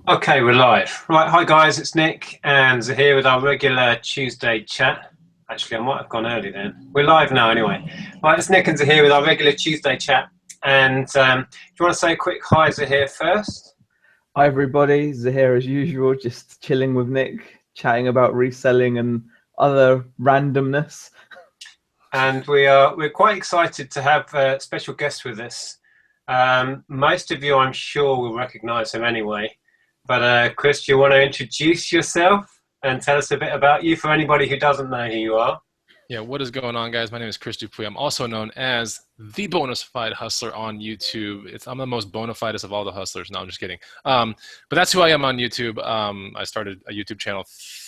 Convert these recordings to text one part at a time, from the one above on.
Okay, we're live. Right, hi guys, it's Nick and Zaheer with our regular Tuesday chat. Actually, I might have gone early then. We're live now anyway. Right, it's Nick and Zaheer with our regular Tuesday chat. And do you want to say a quick hi, Zaheer, first? Hi everybody, Zaheer as usual, just chilling with Nick, chatting about reselling and other randomness. And we're quite excited to have a special guest with us. Most of you, I'm sure, will recognise him anyway. But Chris, do you want to introduce yourself and tell us a bit about you for anybody who doesn't know who you are? Yeah, what is going on, guys? My name is Chris Dupuy. I'm also known as the Bonafide Hustler on YouTube. I'm the most bonafidest of all the hustlers. No, I'm just kidding. But that's who I am on YouTube. I started a YouTube channel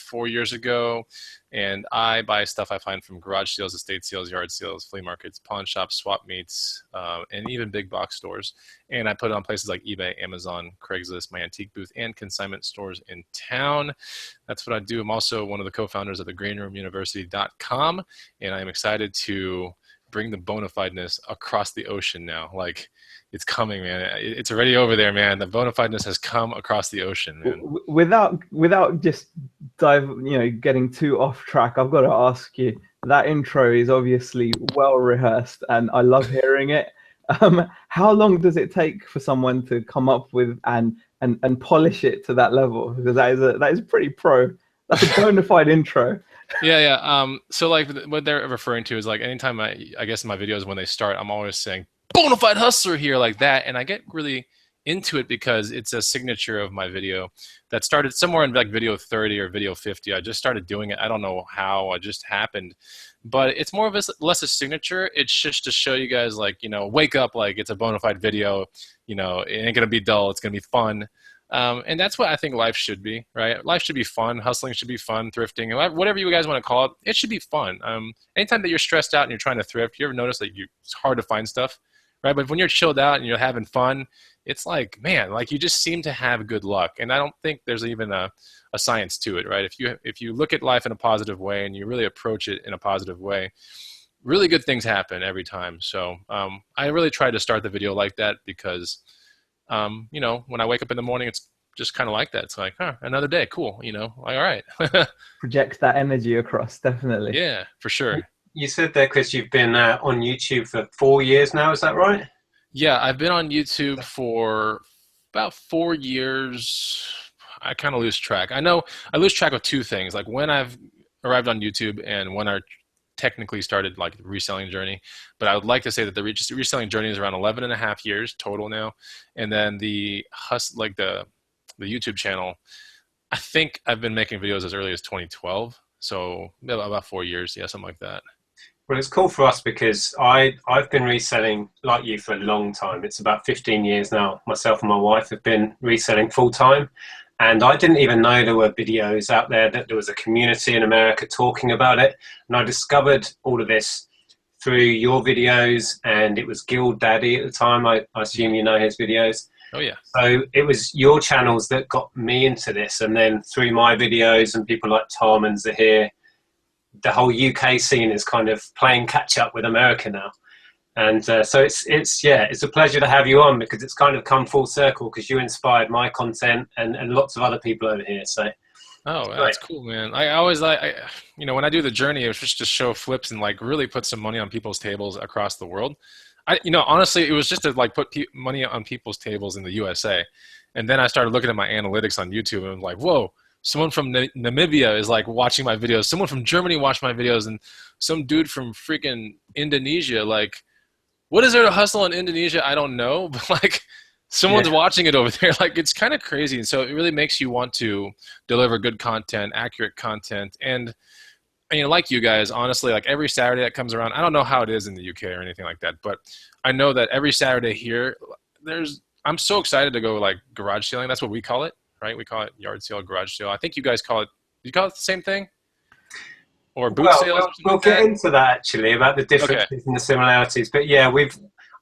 4 years ago, and I buy stuff I find from garage sales, estate sales, yard sales, flea markets, pawn shops, swap meets, and even big box stores. And I put it on places like eBay, Amazon, Craigslist, my antique booth, and consignment stores in town. That's what I do. I'm also one of the co-founders of the greenroomuniversity.com, and I'm excited to bring the bonafideness across the ocean now. Like, it's coming, man. It's already over there, man. The bonafideness has come across the ocean, man. Without just getting too off track, I've got to ask you. That intro is obviously well rehearsed, and I love hearing it. How long does it take for someone to come up with and polish it to that level? Because that is pretty pro. That's a bona fide intro. Yeah. So like what they're referring to is like anytime I guess in my videos when they start, I'm always saying bonafide hustler here like that, and I get really into it because it's a signature of my video that started somewhere in like video 30 or video 50. I just started doing it. I don't know how. It just happened, but it's more of a less a signature. It's just to show you guys like, wake up, like it's a bona fide video. It ain't gonna be dull. It's gonna be fun. And that's what I think life should be, right? Life should be fun. Hustling should be fun. Thrifting, whatever you guys want to call it, it should be fun. Anytime that you're stressed out and you're trying to thrift, you ever notice that it's hard to find stuff, right? But when you're chilled out and you're having fun, it's like, man, like you just seem to have good luck. And I don't think there's even a science to it, right? If you look at life in a positive way and you really approach it in a positive way, really good things happen every time. So I really try to start the video like that because when I wake up in the morning, it's just kind of like that. It's like, another day. Cool. Like, all right. Projects that energy across, definitely. Yeah, for sure. You said there, Chris, you've been on YouTube for 4 years now. Is that right? Yeah, I've been on YouTube for about 4 years. I kind of lose track. I know I lose track of two things, like when I've arrived on YouTube and when I technically started like the reselling journey. But I would like to say that the reselling journey is around 11 and a half years total now. And then the YouTube channel, I think I've been making videos as early as 2012. So about 4 years. Yeah, something like that. Well, it's cool for us because I've been reselling like you for a long time. It's about 15 years now. Myself and my wife have been reselling full time. And I didn't even know there were videos out there, that there was a community in America talking about it. And I discovered all of this through your videos, and it was Guild Daddy at the time. I assume you know his videos. Oh, yeah. So it was your channels that got me into this. And then through my videos and people like Tom and Zaheer, the whole UK scene is kind of playing catch up with America now. And so it's a pleasure to have you on because it's kind of come full circle because you inspired my content and lots of other people over here. So that's cool, man. I always when I do the journey, it was just to show flips and like really put some money on people's tables across the world. Honestly, it was just to like put money on people's tables in the USA. And then I started looking at my analytics on YouTube and I'm like, whoa, someone from Namibia is like watching my videos. Someone from Germany watched my videos, and some dude from freaking Indonesia, like, what is there to hustle in Indonesia? I don't know, but like someone's watching it over there. Like, it's kind of crazy. And so it really makes you want to deliver good content, accurate content. And, like you guys, honestly, like every Saturday that comes around, I don't know how it is in the UK or anything like that, but I know that every Saturday here, I'm so excited to go like garage selling. That's what we call it, right? We call it yard sale, garage sale. I think you guys call it, you call it the same thing? Or boot sales? We'll get into that actually, about the differences and the similarities. But yeah,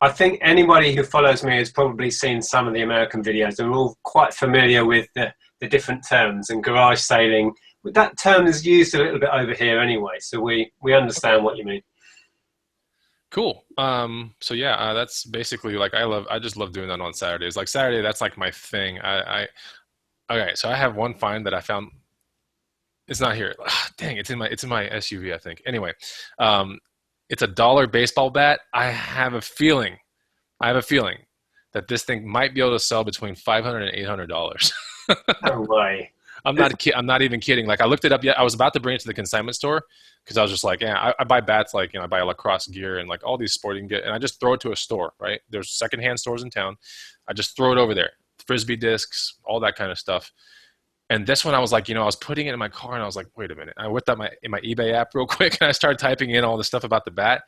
I think anybody who follows me has probably seen some of the American videos. They're all quite familiar with the different terms, and garage sailing. That term is used a little bit over here anyway, so we understand what you mean. Cool. So yeah, that's basically like I just love doing that on Saturdays. Like Saturday, that's like my thing. Okay, so I have one find that I found. It's not here. Dang, it's in my SUV, I think. Anyway, um, it's a dollar baseball bat. I have a feeling that this thing might be able to sell between $500 and $800. No way. I'm not even kidding. Like I looked it up yet. I was about to bring it to the consignment store because I was just like, yeah, I buy bats like, I buy lacrosse gear and like all these sporting gear, and I just throw it to a store, right? There's secondhand stores in town. I just throw it over there. Frisbee discs, all that kind of stuff. And this one, I was like, I was putting it in my car, and I was like, wait a minute. I whipped up my eBay app real quick, and I started typing in all the stuff about the bat,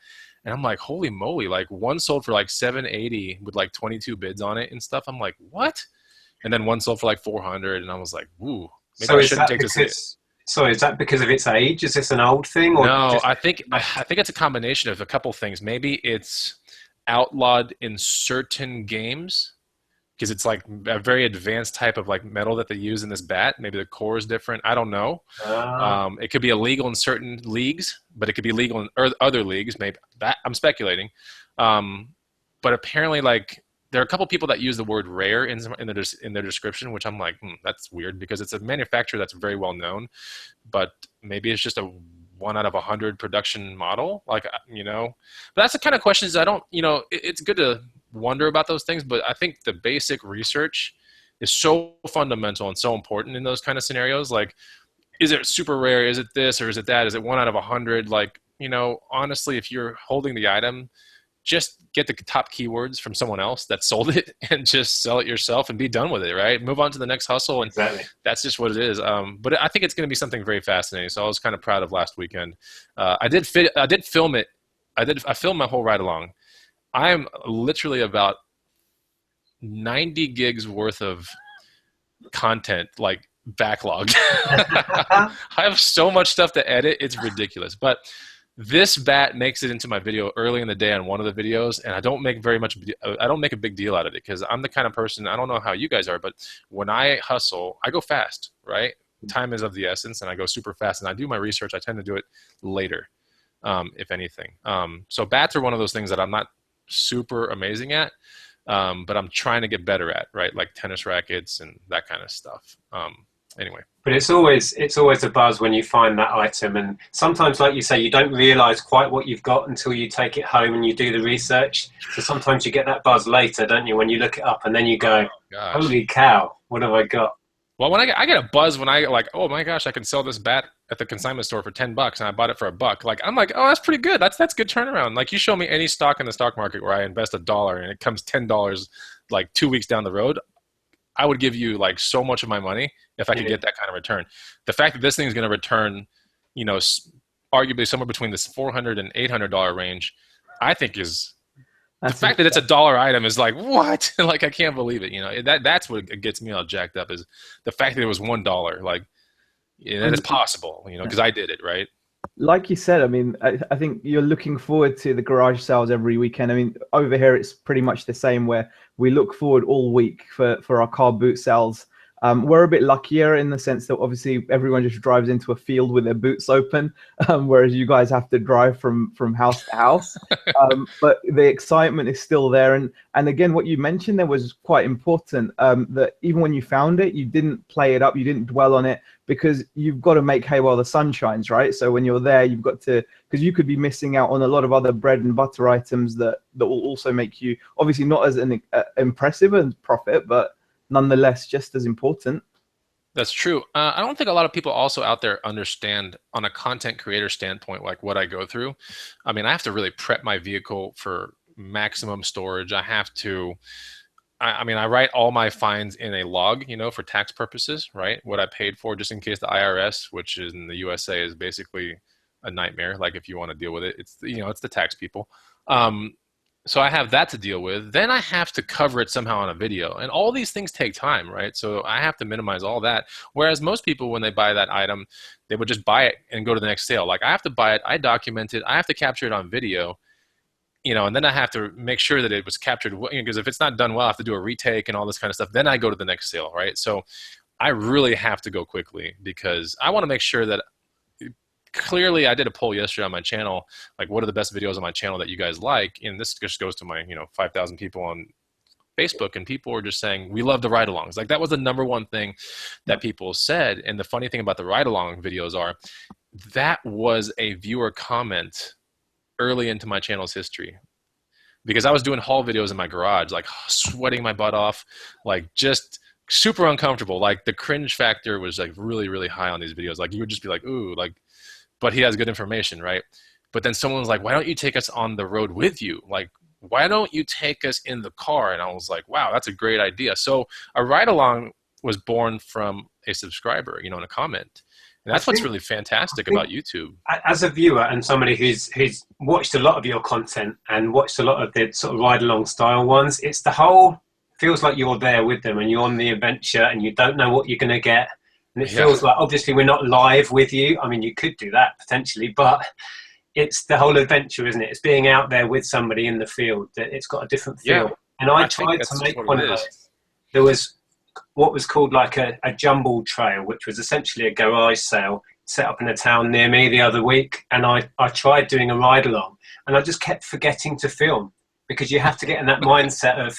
and I'm like, holy moly! Like one sold for like 780 with like 22 bids on it and stuff. I'm like, what? And then one sold for like 400, and I was like, ooh, maybe So I is shouldn't that take this. because? Sorry, is that because of its age? Is this an old thing, or No, just? I think it's a combination of a couple things. Maybe it's outlawed in certain games because it's like a very advanced type of like metal that they use in this bat. Maybe the core is different. I don't know. It could be illegal in certain leagues, but it could be legal in other leagues. Maybe that I'm speculating. But apparently, like there are a couple people that use the word rare in their description, which I'm like, that's weird because it's a manufacturer that's very well known, but maybe it's just a 1 out of 100 production model, like But that's the kind of questions I don't. It's good to wonder about those things, but I think the basic research is so fundamental and so important in those kind of scenarios. Like, is it super rare? Is it this or is it that? Is it 1 out of 100? Like, honestly, if you're holding the item, just get the top keywords from someone else that sold it and just sell it yourself and be done with it, right? Move on to the next hustle, and Exactly. that's just what it is. But I think it's going to be something very fascinating. So I was kind of proud of last weekend. I did film it. I filmed my whole ride along. I am literally about 90 gigs worth of content, like backlogged. I have so much stuff to edit. It's ridiculous. But this bat makes it into my video early in the day on one of the videos, and I don't make a big deal out of it because I'm the kind of person, I don't know how you guys are, but when I hustle, I go fast, right? Time is of the essence, and I go super fast, and I do my research. I tend to do it later, if anything. So bats are one of those things that I'm not super amazing at, but I'm trying to get better at, right? Like tennis rackets and that kind of stuff. Anyway. But it's always a buzz when you find that item, and sometimes, like you say, you don't realize quite what you've got until you take it home and you do the research. So sometimes you get that buzz later, don't you, when you look it up and then you go, holy cow, what have I got? Well, when I get a buzz when I like, oh my gosh, I can sell this bat at the consignment store for $10 and I bought it for $1. Like, I'm like, oh, that's pretty good. That's good turnaround. Like, you show me any stock in the stock market where I invest $1 and it comes $10 like 2 weeks down the road, I would give you like so much of my money if I could get that kind of return. The fact that this thing is going to return, arguably somewhere between this $400 and $800 range, I think is the fact that it's a dollar item is like, what? Like, I can't believe it. That's what gets me all jacked up is the fact that it was $1. Like, that is possible, because I did it, right? Like you said, I mean, I think you're looking forward to the garage sales every weekend. I mean, over here, it's pretty much the same where we look forward all week for our car boot sales. We're a bit luckier in the sense that obviously everyone just drives into a field with their boots open, whereas you guys have to drive from house to house. But the excitement is still there. And again, what you mentioned there was quite important, that even when you found it, you didn't play it up, you didn't dwell on it, because you've got to make hay while the sun shines, right? So when you're there, you've got to, because you could be missing out on a lot of other bread and butter items that will also make you, obviously not as impressive as profit, but nonetheless just as important. That's true. I don't think a lot of people also out there understand on a content creator standpoint, like what I go through. I mean, I have to really prep my vehicle for maximum storage. I have to, I mean, I write all my fines in a log, for tax purposes, right? What I paid for, just in case the IRS, which is in the USA, is basically a nightmare. Like, if you want to deal with it, it's the tax people. So I have that to deal with. Then I have to cover it somehow on a video. And all these things take time, right? So I have to minimize all that. Whereas most people, when they buy that item, they would just buy it and go to the next sale. Like, I have to buy it, I document it, I have to capture it on video, and then I have to make sure that it was captured, because if it's not done well, I have to do a retake and all this kind of stuff. Then I go to the next sale, right? So I really have to go quickly because I want to make sure that clearly, I did a poll yesterday on my channel, like, what are the best videos on my channel that you guys like? And this just goes to my, 5,000 people on Facebook, and people were just saying, we love the ride-alongs. Like that was the #1 thing that people said. And the funny thing about the ride-along videos are that was a viewer comment early into my channel's history, because I was doing haul videos in my garage, like sweating my butt off, like just super uncomfortable. Like the cringe factor was like really, really high on these videos. Like you would just be like, ooh, like, but he has good information, right? But then someone was like, why don't you take us on the road with you? Like, why don't you take us in the car? And I was like, wow, that's a great idea. So a ride along was born from a subscriber, you know, in a comment. And that's what's really fantastic about YouTube. As a viewer and somebody who's watched a lot of your content and watched a lot of the sort of ride along style ones, it's the whole, feels like you're there with them and you're on the adventure and you don't know what you're going to get. And it feels like, obviously we're not live with you. I mean, you could do that potentially, but it's the whole adventure, isn't it? It's being out there with somebody in the field. That it's got a different feel. Yeah, and I tried to make one of those. There was what was called like a jumble trail, which was essentially a garage sale set up in a town near me the other week. And I tried doing a ride along and I just kept forgetting to film, because you have to get in that mindset of,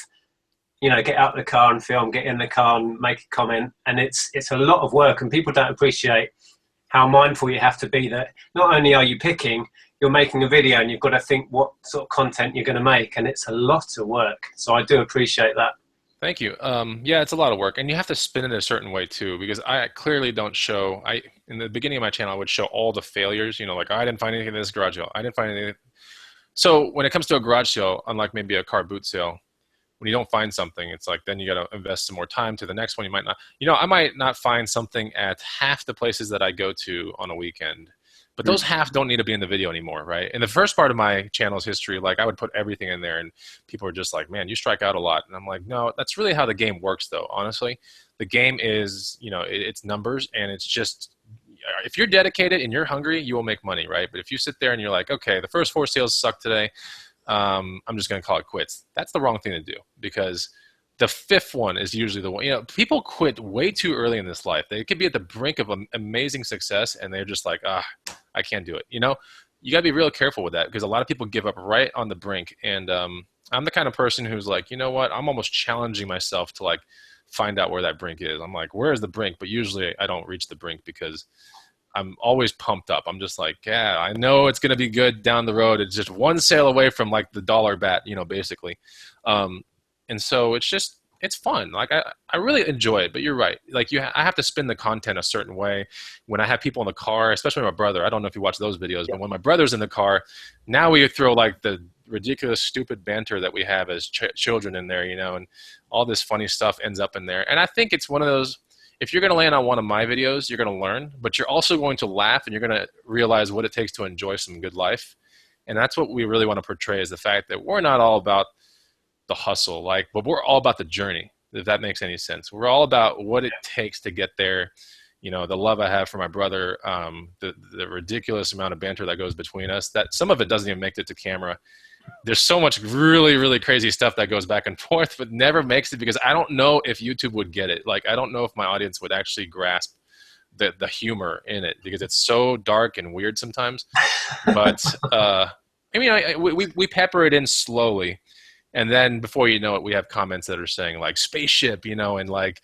you know, get out of the car and film, get in the car and make a comment. And it's a lot of work, and people don't appreciate how mindful you have to be that not only are you picking, you're making a video and you've got to think what sort of content you're going to make, and it's a lot of work. So I do appreciate that. Thank you. Yeah, it's a lot of work, and you have to spin it a certain way too, because I clearly don't show, in the beginning of my channel, I would show all the failures, you know, like I didn't find anything in this garage sale. I didn't find anything. So when it comes to a garage sale, unlike maybe a car boot sale, when you don't find something, it's like, then you got to invest some more time to the next one. You might not, you know, I might not find something at half the places that I go to on a weekend, but those half don't need to be in the video anymore, right? In the first part of my channel's history, like I would put everything in there and people are just like, man, you strike out a lot. And I'm like, no, that's really how the game works though. Honestly, the game is, you know, it's numbers, and it's just, if you're dedicated and you're hungry, you will make money, right? But if you sit there and you're like, okay, the first 4 sales suck today, I'm just going to call it quits. That's the wrong thing to do, because the 5th one is usually the one. You know, people quit way too early in this life. They could be at the brink of amazing success, and they're just like, I can't do it. You know, you got to be real careful with that, because a lot of people give up right on the brink. And I'm the kind of person who's like, you know what? I'm almost challenging myself to like find out where that brink is. I'm like, where is the brink? But usually I don't reach the brink because I'm always pumped up. I'm just like, yeah, I know it's going to be good down the road. It's just one sale away from like the dollar bat, you know, basically. And so it's fun. Like I really enjoy it, but you're right. Like I have to spin the content a certain way. When I have people in the car, especially my brother, I don't know if you watch those videos, but when my brother's in the car, now we throw like the ridiculous, stupid banter that we have as children in there, you know, and all this funny stuff ends up in there. And I think it's one of those, if you're going to land on one of my videos, you're going to learn, but you're also going to laugh, and you're going to realize what it takes to enjoy some good life. And that's what we really want to portray, is the fact that we're not all about the hustle, but we're all about the journey, if that makes any sense. We're all about what it takes to get there. You know, the love I have for my brother, the ridiculous amount of banter that goes between us, that some of it doesn't even make it to camera. There's so much really, really crazy stuff that goes back and forth, but never makes it, because I don't know if YouTube would get it. Like, I don't know if my audience would actually grasp the humor in it, because it's so dark and weird sometimes. But I mean, we pepper it in slowly. And then before you know it, we have comments that are saying like spaceship, you know, and like,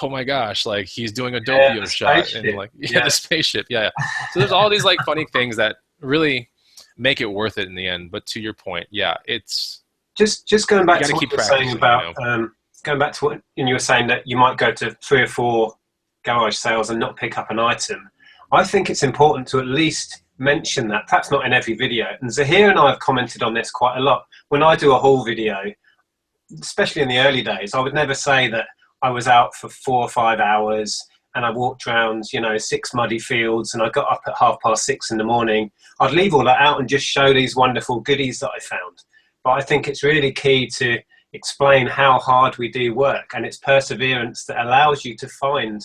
oh my gosh, like he's doing a Doppio shot, and like, the spaceship. Yeah. So there's all these like funny things that really make it worth it in the end. But to your point, yeah, it's just going back to what you were saying about, going back to what you were saying, that you might go to 3 or 4 garage sales and not pick up an item. I think it's important to at least mention that, perhaps not in every video. And Zaheer and I have commented on this quite a lot. When I do a haul video, especially in the early days, I would never say that I was out for 4 or 5 hours and I walked around, you know, 6 muddy fields and I got up at 6:30 in the morning. I'd leave all that out and just show these wonderful goodies that I found. But I think it's really key to explain how hard we do work, and it's perseverance that allows you to find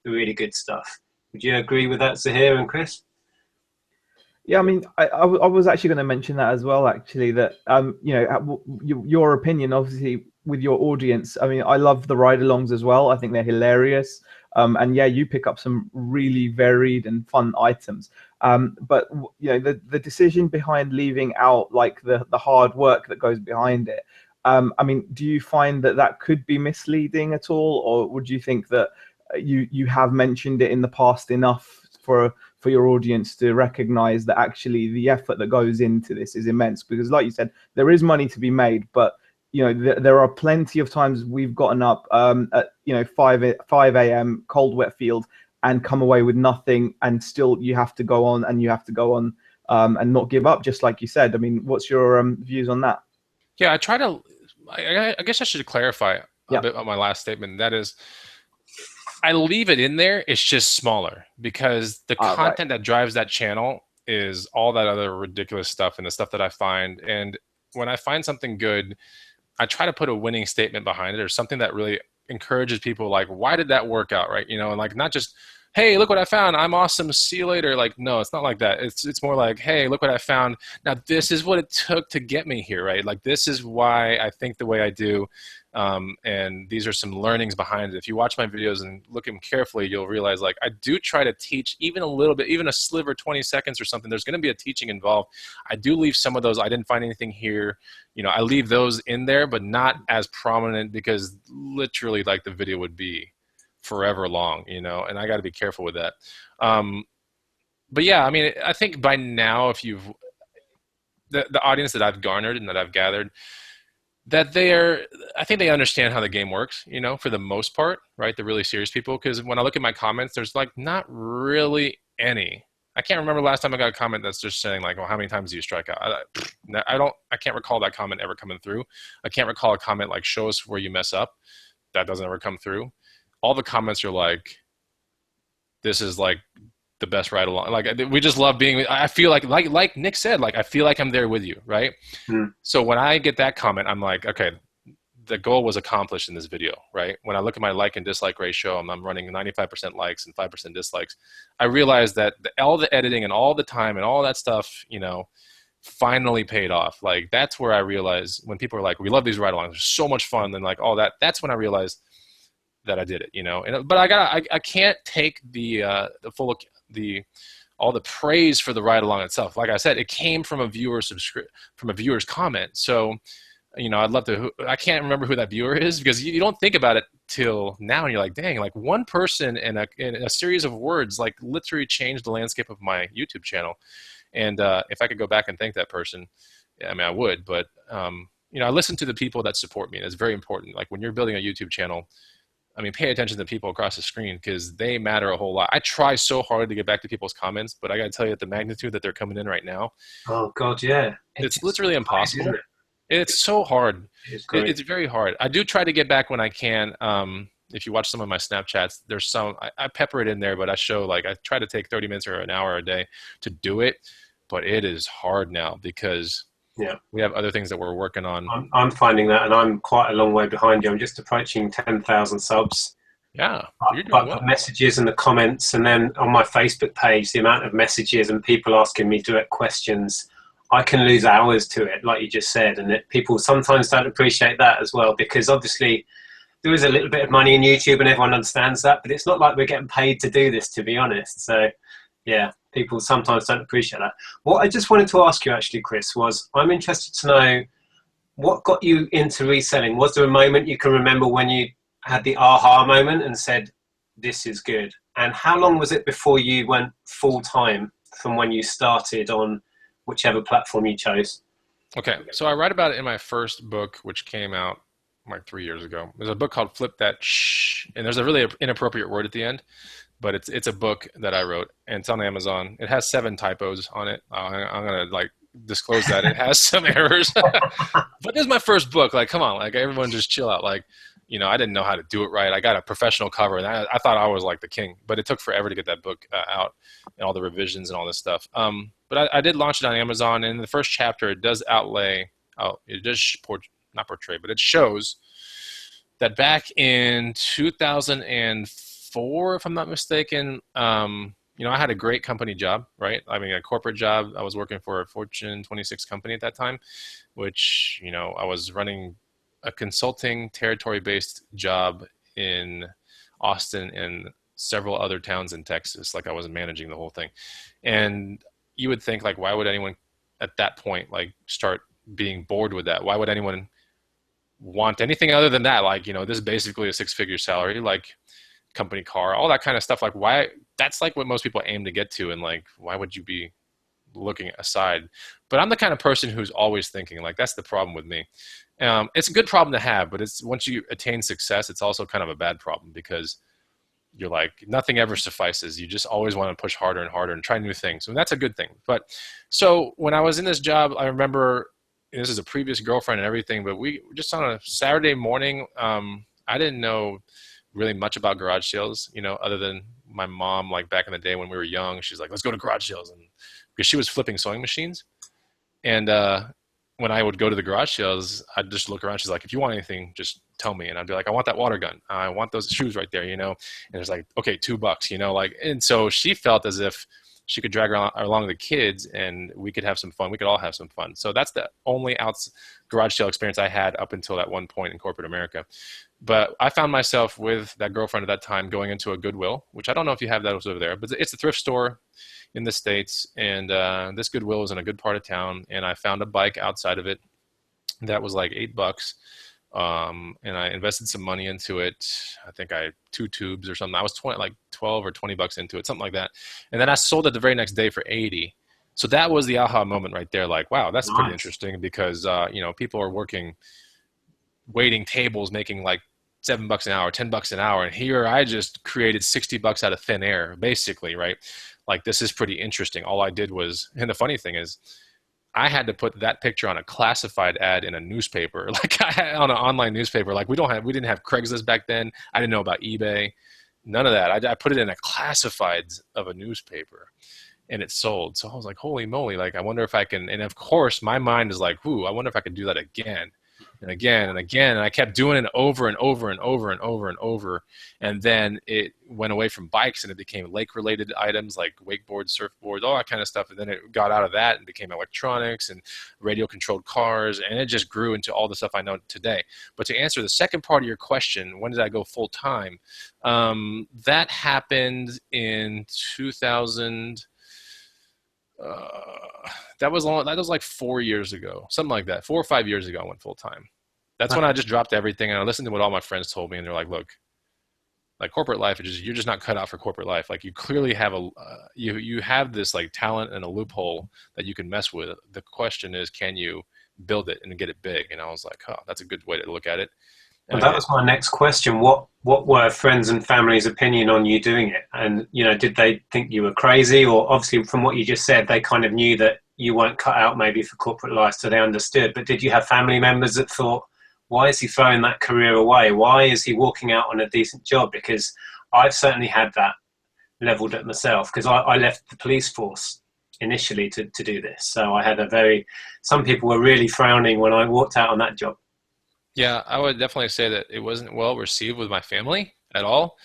the really good stuff. Would you agree with that, Zaheer and Chris? Yeah, I mean, I was actually going to mention that as well, actually, that, you know, your opinion, obviously, with your audience. I mean, I love the ride-alongs as well. I think they're hilarious. And yeah, you pick up some really varied and fun items. But, you know, the decision behind leaving out, like, the hard work that goes behind it, I mean, do you find that that could be misleading at all, or would you think that you have mentioned it in the past enough for your audience to recognize that actually the effort that goes into this is immense? Because like you said, there is money to be made, but you know, there are plenty of times we've gotten up at, you know, 5 a.m. cold wet field and come away with nothing, and still you have to go on and you have to go on, and not give up, just like you said. I mean, what's your views on that? Yeah, I try to. I guess I should clarify a Yeah. bit on my last statement. That is, I leave it in there. It's just smaller because the Right. content that drives that channel is all that other ridiculous stuff and the stuff that I find. And when I find something good, I try to put a winning statement behind it, or something that really encourages people. Like, why did that work out, right? You know, and like, not just, hey, look what I found, I'm awesome, see you later. Like, no, it's not like that. It's more like, hey, look what I found. Now, this is what it took to get me here, right? Like, this is why I think the way I do. And these are some learnings behind it. If you watch my videos and look at them carefully, you'll realize, like, I do try to teach even a little bit, even a sliver, 20 seconds or something. There's going to be a teaching involved. I do leave some of those, I didn't find anything here. You know, I leave those in there, but not as prominent, because literally, like, the video would be forever long, you know, and I got to be careful with that. But yeah, I mean, I think by now, if you've, the audience that I've garnered and that I've gathered, that I think they understand how the game works, you know, for the most part, right? The really serious people. Because when I look at my comments, there's like not really any. I can't remember the last time I got a comment that's just saying like, well, how many times do you strike out? I can't recall that comment ever coming through. I can't recall a comment like, show us where you mess up. That doesn't ever come through. All the comments are like, this is like the best ride along. Like, we just love being, I feel like Nick said, like, I feel like I'm there with you, right? So when I get that comment, I'm like, okay, the goal was accomplished in this video, right? When I look at my like and dislike ratio, and I'm running 95% likes and 5% dislikes, I realized that all the editing and all the time and all that stuff, you know, finally paid off. Like, that's where I realized, when people are like, we love these ride-alongs, they're so much fun, and like all that, that's when I realized that I did it, you know. And but I can't take all the praise for the ride along itself. Like I said, it came from a viewer's comment. So, you know, I'd love to. I can't remember who that viewer is, because you don't think about it till now, and you're like, dang, like one person in a series of words like literally changed the landscape of my YouTube channel. And if I could go back and thank that person, I mean, I would. But you know, I listen to the people that support me. That's very important. Like, when you're building a YouTube channel, I mean, pay attention to the people across the screen, because they matter a whole lot. I try so hard to get back to people's comments, but I got to tell you, at the magnitude that they're coming in right now, oh God, yeah, it's literally impossible. Isn't it? It's so hard. It's very hard. I do try to get back when I can. If you watch some of my Snapchats, there's some, I pepper it in there, but I show, like, I try to take 30 minutes or an hour a day to do it, but it is hard now, because we have other things that we're working on. I'm finding that, and I'm quite a long way behind you. I'm just approaching 10,000 subs. Yeah, you're doing but well. The messages and the comments, and then on my Facebook page, the amount of messages and people asking me direct questions, I can lose hours to it, like you just said. And people sometimes don't appreciate that as well, because obviously there is a little bit of money in YouTube and everyone understands that, but it's not like we're getting paid to do this, to be honest. So yeah, people sometimes don't appreciate that. What I just wanted to ask you actually, Chris, was I'm interested to know what got you into reselling. Was there a moment you can remember when you had the aha moment and said, this is good? And how long was it before you went full time from when you started on whichever platform you chose? Okay, so I write about it in my first book, which came out like 3 years ago. There's a book called Flip That Shh, and there's a really inappropriate word at the end, but it's a book that I wrote, and it's on Amazon. It has 7 typos on it. I'm gonna like disclose that it has some errors, but this is my first book. Like, come on, like, everyone just chill out. Like, you know, I didn't know how to do it right. I got a professional cover, and I thought I was like the king, but it took forever to get that book out, and all the revisions and all this stuff. But I did launch it on Amazon, and in the first chapter, it does not portray, but it shows that back in 2004, if I'm not mistaken, you know, I had a great company job, right? I mean, a corporate job. I was working for a Fortune 26 company at that time, which, you know, I was running a consulting territory-based job in Austin and several other towns in Texas. Like, I was managing the whole thing. And you would think, like, why would anyone at that point, like, start being bored with that? Why would anyone want anything other than that. Like, you know, this is basically a 6-figure salary, like company car, all that kind of stuff. Like, why? That's like what most people aim to get to. And like, why would you be looking aside? But I'm the kind of person who's always thinking. Like, that's the problem with me. It's a good problem to have, but it's once you attain success, it's also kind of a bad problem, because you're like, nothing ever suffices. You just always want to push harder and harder and try new things. And that's a good thing. But so when I was in this job, I remember, this is a previous girlfriend and everything, but we just on a Saturday morning, I didn't know really much about garage sales, you know, other than my mom, like back in the day when we were young, she's like, let's go to garage sales. And because she was flipping sewing machines. And when I would go to the garage sales, I'd just look around. She's like, if you want anything, just tell me. And I'd be like, I want that water gun. I want those shoes right there, you know? And it's like, okay, $2, you know, like, and so she felt as if she could drag along the kids and we could have some fun. We could all have some fun. So that's the only garage sale experience I had up until that one point in corporate America. But I found myself with that girlfriend at that time going into a Goodwill, which I don't know if you have that over there, but it's a thrift store in the States. And this Goodwill was in a good part of town. And I found a bike outside of it that was like $8. And I invested some money into it. I think I 2 tubes or something. I was 12 or $20 into it, something like that. And then I sold it the very next day for 80. So that was the aha moment right there. Like, wow, that's pretty interesting, because, you know, people are waiting tables, making like $7 an hour, $10 an hour. And here I just created $60 out of thin air, basically, right? Like, this is pretty interesting. All I did was, and the funny thing is, I had to put that picture on a classified ad in a newspaper, like on an online newspaper. Like, we didn't have Craigslist back then. I didn't know about eBay, none of that. I put it in a classifieds of a newspaper, and it sold. So I was like, holy moly! Like, I wonder if I can. And of course, my mind is like, ooh, I wonder if I could do that again and again and again. And I kept doing it over and over and over and over and over. And then it went away from bikes and it became lake-related items like wakeboards, surfboards, all that kind of stuff. And then it got out of that and became electronics and radio-controlled cars. And it just grew into all the stuff I know today. But to answer the second part of your question, when did I go full-time? That happened in 2000. That was like 4 years ago, something like that. 4 or 5 years ago, I went full time. That's when I just dropped everything and I listened to what all my friends told me, and they're like, "Look, like corporate life, you're just not cut out for corporate life. Like, you clearly have you have this like talent and a loophole that you can mess with. The question is, can you build it and get it big?" And I was like, "Oh, that's a good way to look at it." And that was my next question. What were friends and family's opinion on you doing it? And, you know, did they think you were crazy? Or obviously from what you just said, they kind of knew that you weren't cut out maybe for corporate life, so they understood. But did you have family members that thought, why is he throwing that career away? Why is he walking out on a decent job? Because I've certainly had that leveled at myself, because I left the police force initially to do this. So I had some people were really frowning when I walked out on that job. Yeah, I would definitely say that it wasn't well received with my family at all,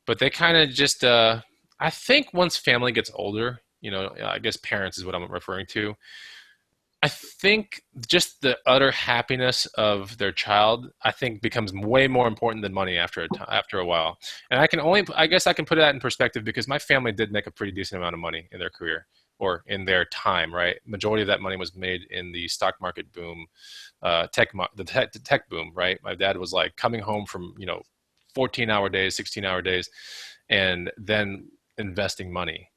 but they kind of just, I think once family gets older, you know, I guess parents is what I'm referring to. I think just the utter happiness of their child, I think, becomes way more important than money after a while. And I guess I can put that in perspective because my family did make a pretty decent amount of money in their career or in their time, right? Majority of that money was made in the stock market boom, the tech boom, right? My dad was like coming home from, 14-hour days, 16-hour days, and then investing money.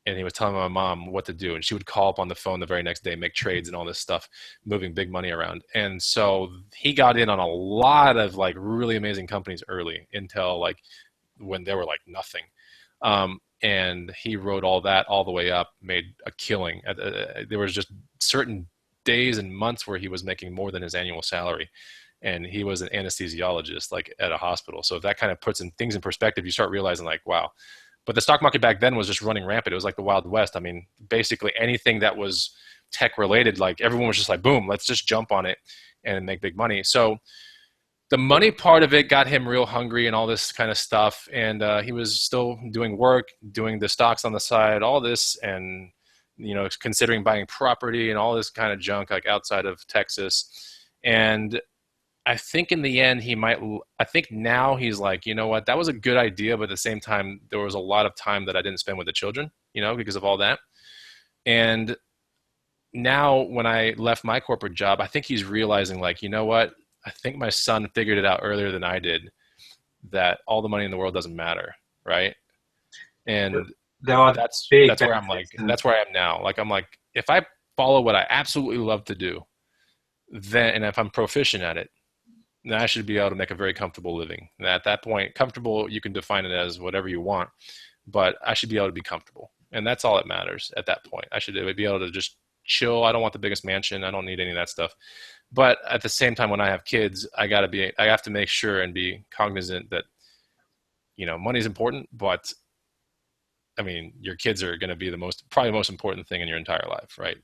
And he was telling my mom what to do. And she would call up on the phone the very next day, make trades and all this stuff, moving big money around. And so he got in on a lot of like really amazing companies early, Intel, like when they were like nothing. And he rode all that all the way up, made a killing. There was just certain days and months where he was making more than his annual salary. And he was an anesthesiologist, like at a hospital. So if that kind of puts things in perspective, you start realizing like, wow. But the stock market back then was just running rampant. It was like the Wild West. I mean, basically anything that was tech related, like everyone was just like, boom, let's just jump on it and make big money. So the money part of it got him real hungry and all this kind of stuff. And he was still doing work, doing the stocks on the side, all this, and, considering buying property and all this kind of junk, like outside of Texas. And I think in the end, I think now he's like, you know what, that was a good idea. But at the same time, there was a lot of time that I didn't spend with the children, because of all that. And now when I left my corporate job, I think he's realizing like, you know what, I think my son figured it out earlier than I did, that all the money in the world doesn't matter, right? And there are that's big where I'm like, benefits, and that's where I am now. Like, I'm like, if I follow what I absolutely love to do, then, and if I'm proficient at it, then I should be able to make a very comfortable living. And at that point, comfortable, you can define it as whatever you want, but I should be able to be comfortable. And that's all that matters at that point. I should be able to just chill. I don't want the biggest mansion. I don't need any of that stuff. But at the same time, when I have kids, I have to make sure and be cognizant that, you know, money is important, but I mean, your kids are going to be probably the most important thing in your entire life, right?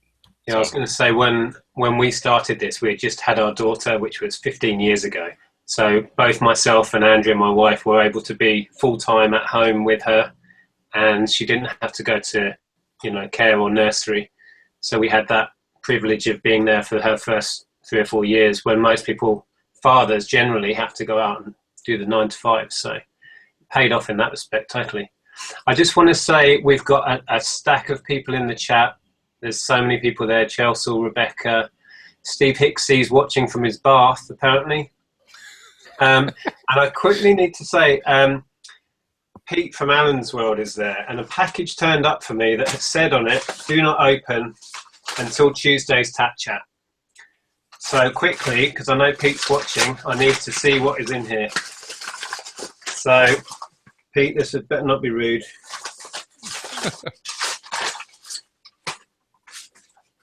yeah, I was going to say, when we started this, we had just had our daughter, which was 15 years ago. So both myself and Andrea, my wife, were able to be full-time at home with her, and she didn't have to go to, you know, care or nursery. So we had that privilege of being there for her first 3 or 4 years, when most people, fathers generally, have to go out and do the 9 to 5. So it paid off in that respect, totally. I just want to say we've got a stack of people in the chat. There's so many people there. Chelsea, Rebecca, Steve Hicksey's watching from his bath, apparently. And I quickly need to say, Pete from Alan's World is there, and a package turned up for me that had said on it, "Do not open until Tuesday's Tat Chat." So quickly, because I know Pete's watching, I need to see what is in here. So, Pete, this had better not be rude.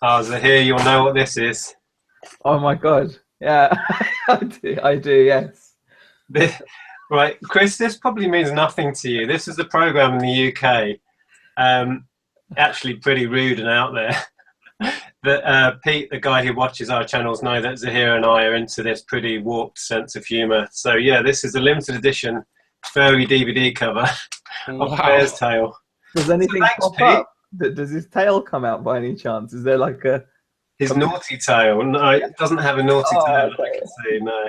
Oh, Zaheer, you'll know what this is. Oh my God. Yeah, I do, yes. Right, Chris, this probably means nothing to you. This is a program in the UK, actually pretty rude and out there. That Pete, the guy who watches our channels, know that Zaheer and I are into this pretty warped sense of humour. So yeah, this is a limited edition furry DVD cover of Bear's Tail. Does anything pop up? Does his tail come out by any chance? Is there like his naughty tail? No, it doesn't have a naughty tail. Okay. I can see, no.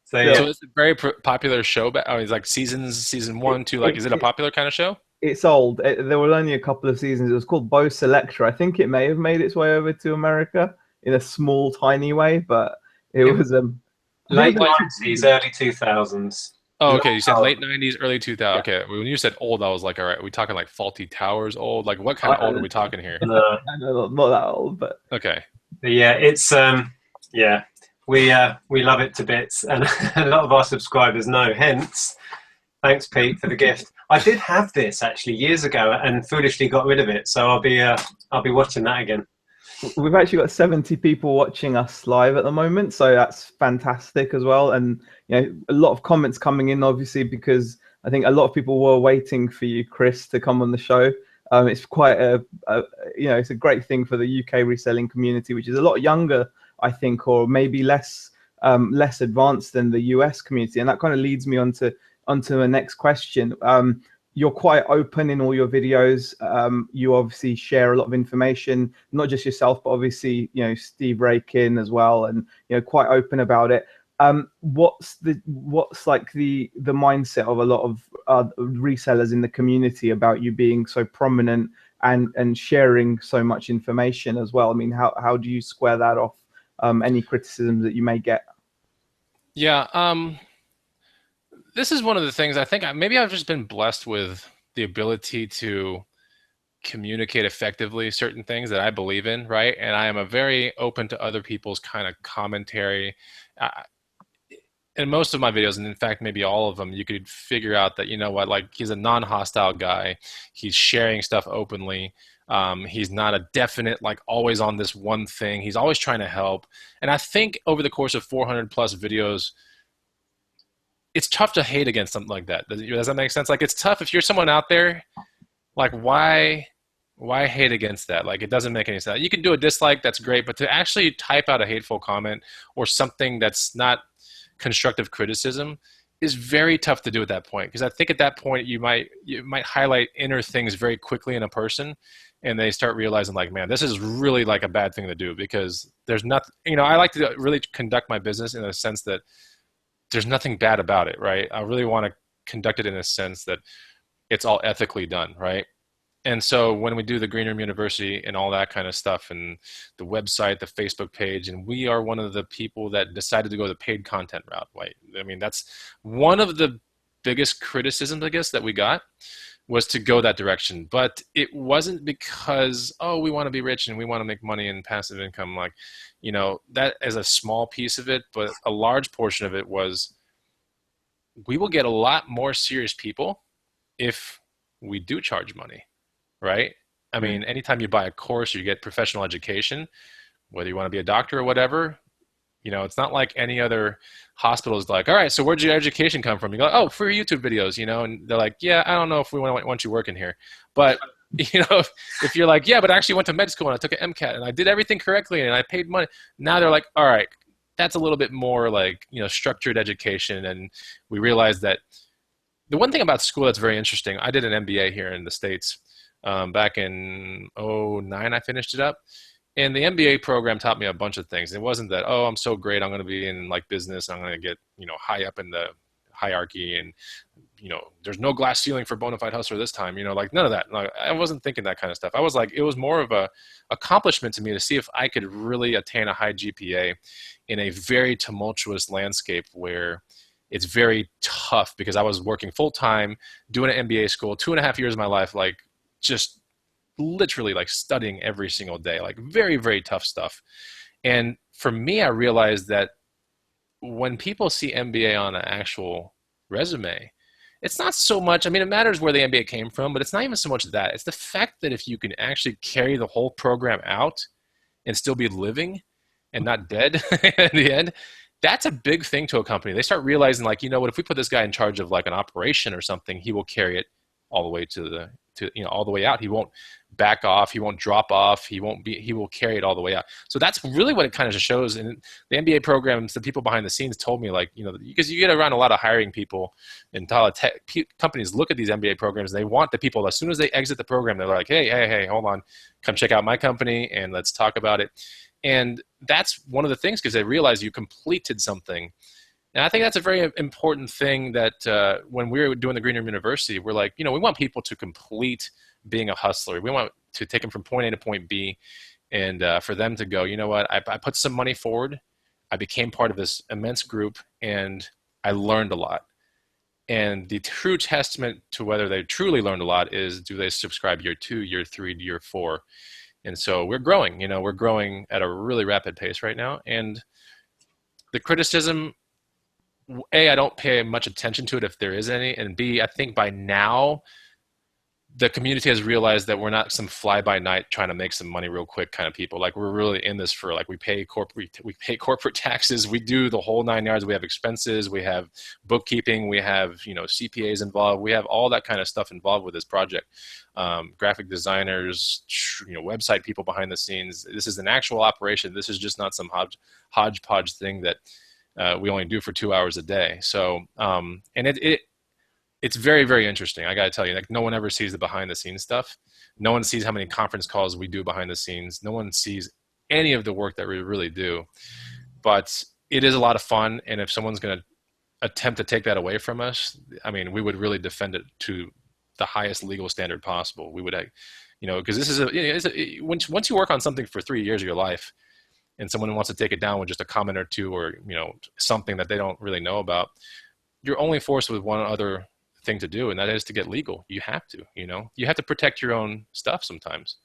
So yeah, so it's a very popular show. It's like season 1, 2. Like, is it a popular kind of show? It's old. There were only a couple of seasons. It was called Bo Selectra. I think it may have made its way over to America in a small, tiny way, but it was late 90s, early 2000s. Oh, okay. You said late 90s, early 2000s. Yeah. Okay. When you said old, I was like, all right, are we talking like Faulty Towers old? Like, what kind of old are we talking here? No, not that old, but okay. But yeah, it's yeah, we love it to bits, and a lot of our subscribers know. Hence, thanks, Pete, for the gift. I did have this actually years ago, and foolishly got rid of it. So I'll be watching that again. We've actually got 70 people watching us live at the moment, so that's fantastic as well. And you know, a lot of comments coming in, obviously, because I think a lot of people were waiting for you, Chris, to come on the show. It's quite it's a great thing for the UK reselling community, which is a lot younger, I think, or maybe less advanced than the US community. And that kind of leads me onto the next question. You're quite open in all your videos. You obviously share a lot of information, not just yourself, but obviously, you know, Steve Rakin as well, and you know, quite open about it. What's like the mindset of a lot of resellers in the community about you being so prominent and sharing so much information as well? I mean, how do you square that off? Any criticisms that you may get? Yeah. This is one of the things I think maybe I've just been blessed with the ability to communicate effectively certain things that I believe in, right? And I am very open to other people's kind of commentary. In most of my videos, and in fact, maybe all of them, you could figure out that, you know what, like, he's a non-hostile guy. He's sharing stuff openly. He's not a definite, like, always on this one thing. He's always trying to help. And I think over the course of 400 plus videos, it's tough to hate against something like that. Does that make sense? Like, it's tough if you're someone out there, like, why hate against that? Like, it doesn't make any sense. You can do a dislike, that's great, but to actually type out a hateful comment or something that's not constructive criticism is very tough to do at that point. Because I think at that point you might highlight inner things very quickly in a person, and they start realizing, like, man, this is really like a bad thing to do, because there's nothing, you know, I like to really conduct my business in a sense that there's nothing bad about it, right? I really want to conduct it in a sense that it's all ethically done, right? And so when we do the Green Room University and all that kind of stuff, and the website, the Facebook page, and we are one of the people that decided to go the paid content route. Right? I mean, that's one of the biggest criticisms, I guess, that we got, was to go that direction. But it wasn't because, oh, we want to be rich and we want to make money and passive income. Like, you know, that is a small piece of it, but a large portion of it was we will get a lot more serious people if we do charge money, right? I mean, anytime you buy a course or you get professional education, whether you want to be a doctor or whatever, you know, it's not like any other hospital is like, all right, so where'd your education come from? You go, oh, free YouTube videos, you know, and they're like, yeah, I don't know if we want you working here. But, you know, if you're like, yeah, but I actually went to med school and I took an MCAT and I did everything correctly and I paid money. Now they're like, all right, that's a little bit more like, you know, structured education. And we realized that the one thing about school that's very interesting, I did an MBA here in the States back in '09, I finished it up. And the MBA program taught me a bunch of things. It wasn't that, oh, I'm so great, I'm going to be in like business, I'm going to get, you know, high up in the hierarchy, and, you know, there's no glass ceiling for Bonafide Hustler this time, you know, like none of that. Like, I wasn't thinking that kind of stuff. I was like, it was more of a accomplishment to me to see if I could really attain a high GPA in a very tumultuous landscape where it's very tough, because I was working full time, doing an MBA school, 2.5 years of my life, like just literally like studying every single day, like very, very tough stuff. And for me, I realized that when people see MBA on an actual resume, it's not so much, I mean, it matters where the MBA came from, but it's not even so much that. It's the fact that if you can actually carry the whole program out and still be living and not dead at the end, that's a big thing to a company. They start realizing, like, you know what, if we put this guy in charge of like an operation or something, he will carry it all the way to you know, all the way out. He won't back off. He won't drop off. He will carry it all the way out. So that's really what it kind of shows. And the MBA programs, the people behind the scenes told me, like, you know, because you get around a lot of hiring people, and a lot of tech companies look at these MBA programs, and they want the people, as soon as they exit the program, they're like, hey, hold on, come check out my company and let's talk about it. And that's one of the things, because they realize you completed something. And I think that's a very important thing that when we were doing the Green Room University, we're like, you know, we want people to complete being a hustler. We want to take them from point A to point B, and for them to go, you know what, I put some money forward, I became part of this immense group, and I learned a lot. And the true testament to whether they truly learned a lot is, do they subscribe year 2, year 3, year 4? And so we're growing, you know, we're growing at a really rapid pace right now. And the criticism, A, I don't pay much attention to it if there is any, and B, I think by now the community has realized that we're not some fly-by-night trying to make some money real quick kind of people. Like, we're really in this for, like, we pay corporate taxes, we do the whole 9 yards, we have expenses, we have bookkeeping, we have, you know, CPAs involved, we have all that kind of stuff involved with this project. Graphic designers, you know, website people behind the scenes. This is an actual operation. This is just not some hodgepodge thing that we only do for 2 hours a day. So, and it's very, very interesting. I got to tell you, like, no one ever sees the behind the scenes stuff. No one sees how many conference calls we do behind the scenes. No one sees any of the work that we really do, but it is a lot of fun. And if someone's going to attempt to take that away from us, I mean, we would really defend it to the highest legal standard possible. We would, you know, because this is once you work on something for 3 years of your life, and someone wants to take it down with just a comment or two, or, you know, something that they don't really know about, you're only forced with one other thing to do, and that is to get legal. You have to, you know, you have to protect your own stuff sometimes.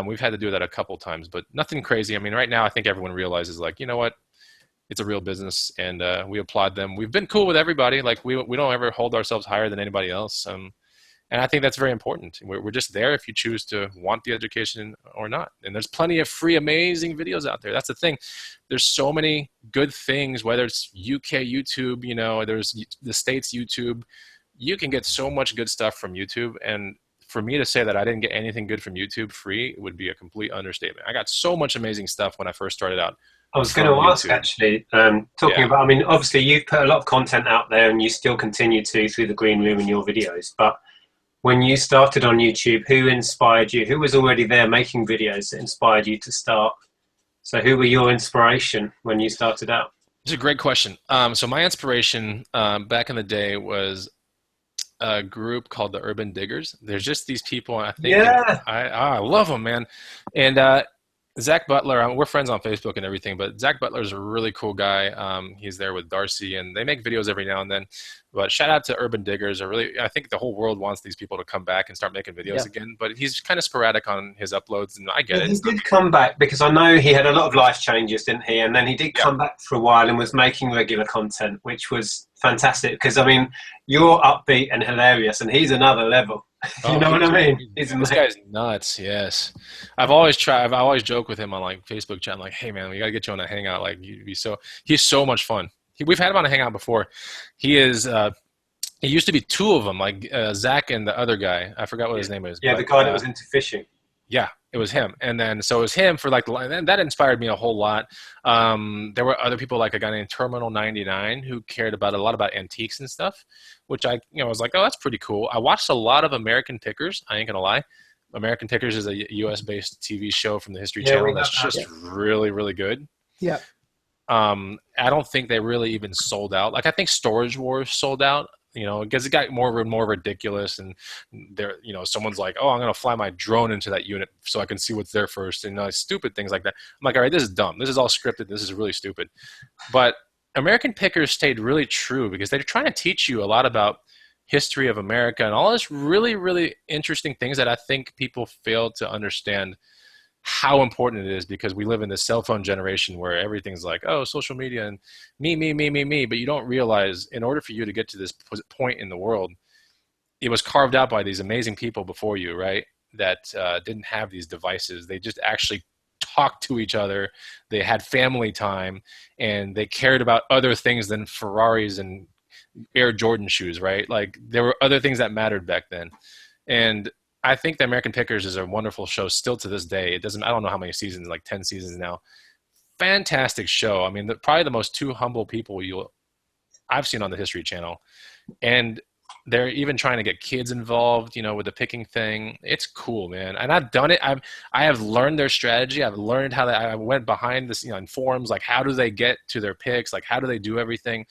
We've had to do that a couple times, but nothing crazy. I mean, right now I think everyone realizes, like, you know what, it's a real business, and we applaud them. We've been cool with everybody. Like, we don't ever hold ourselves higher than anybody else. And I think that's very important. We're just there if you choose to want the education or not. And there's plenty of free, amazing videos out there. That's the thing. There's so many good things, whether it's UK YouTube, you know, there's the States YouTube. You can get so much good stuff from YouTube. And for me to say that I didn't get anything good from YouTube free would be a complete understatement. I got so much amazing stuff when I first started out. I was going to ask, actually, talking about, I mean, obviously you've put a lot of content out there, and you still continue to through the Green Room and your videos, but when you started on YouTube, who inspired you? Who was already there making videos that inspired you to start? So who were your inspiration when you started out? It's a great question. So my inspiration back in the day was, a group called the Urban Diggers. There's just these people, and I think Yeah. I love them, man. And Zach Butler, we're friends on Facebook and everything, but Zach Butler is a really cool guy. He's there with Darcy, and they make videos every now and then. But shout out to Urban Diggers. I think the whole world wants these people to come back and start making videos again. But he's kind of sporadic on his uploads, and I get it. He did come back because I know he had a lot of life changes, didn't he? And then he did come back for a while and was making regular content, which was fantastic. Because I mean, you're upbeat and hilarious, and he's another level. You know what I mean? This guy's nuts. Yes, I've always joked with him on like Facebook chat. I'm like, hey man, we gotta get you on a hangout. Like, he's so much fun. We've had him on a hangout before. He is. It used to be two of them, like Zach and the other guy. I forgot what his name is. Yeah, but, the guy that was into fishing. Yeah, it was him. And then so it was him for like, and that inspired me a whole lot. There were other people, like a guy named Terminal 99 who cared about a lot about antiques and stuff, which I was like, oh, that's pretty cool. I watched a lot of American Pickers. I ain't gonna lie. American Pickers is a US based TV show from the History Channel that's just really, really good. Yeah. I don't think they really even sold out. Like, I think Storage Wars sold out, because it got more and more ridiculous. And someone's like, oh, I'm going to fly my drone into that unit so I can see what's there first. And stupid things like that. I'm like, all right, this is dumb. This is all scripted. This is really stupid. But American Pickers stayed really true because they're trying to teach you a lot about history of America and all this really, really interesting things that I think people fail to understand how important it is, because we live in this cell phone generation where everything's like, oh, social media and me, but you don't realize in order for you to get to this point in the world, it was carved out by these amazing people before you, right? That didn't have these devices. They just actually talked to each other. They had family time, and they cared about other things than Ferraris and Air Jordan shoes, right? Like, there were other things that mattered back then. And I think the American Pickers is a wonderful show still to this day. I don't know how many seasons, like 10 seasons now. Fantastic show. I mean, probably the most two humble people I've seen on the History Channel. And they're even trying to get kids involved, with the picking thing. It's cool, man. And I've done it. I have learned their strategy. I've learned how I went behind this, in forums, like how do they get to their picks? Like, how do they do everything?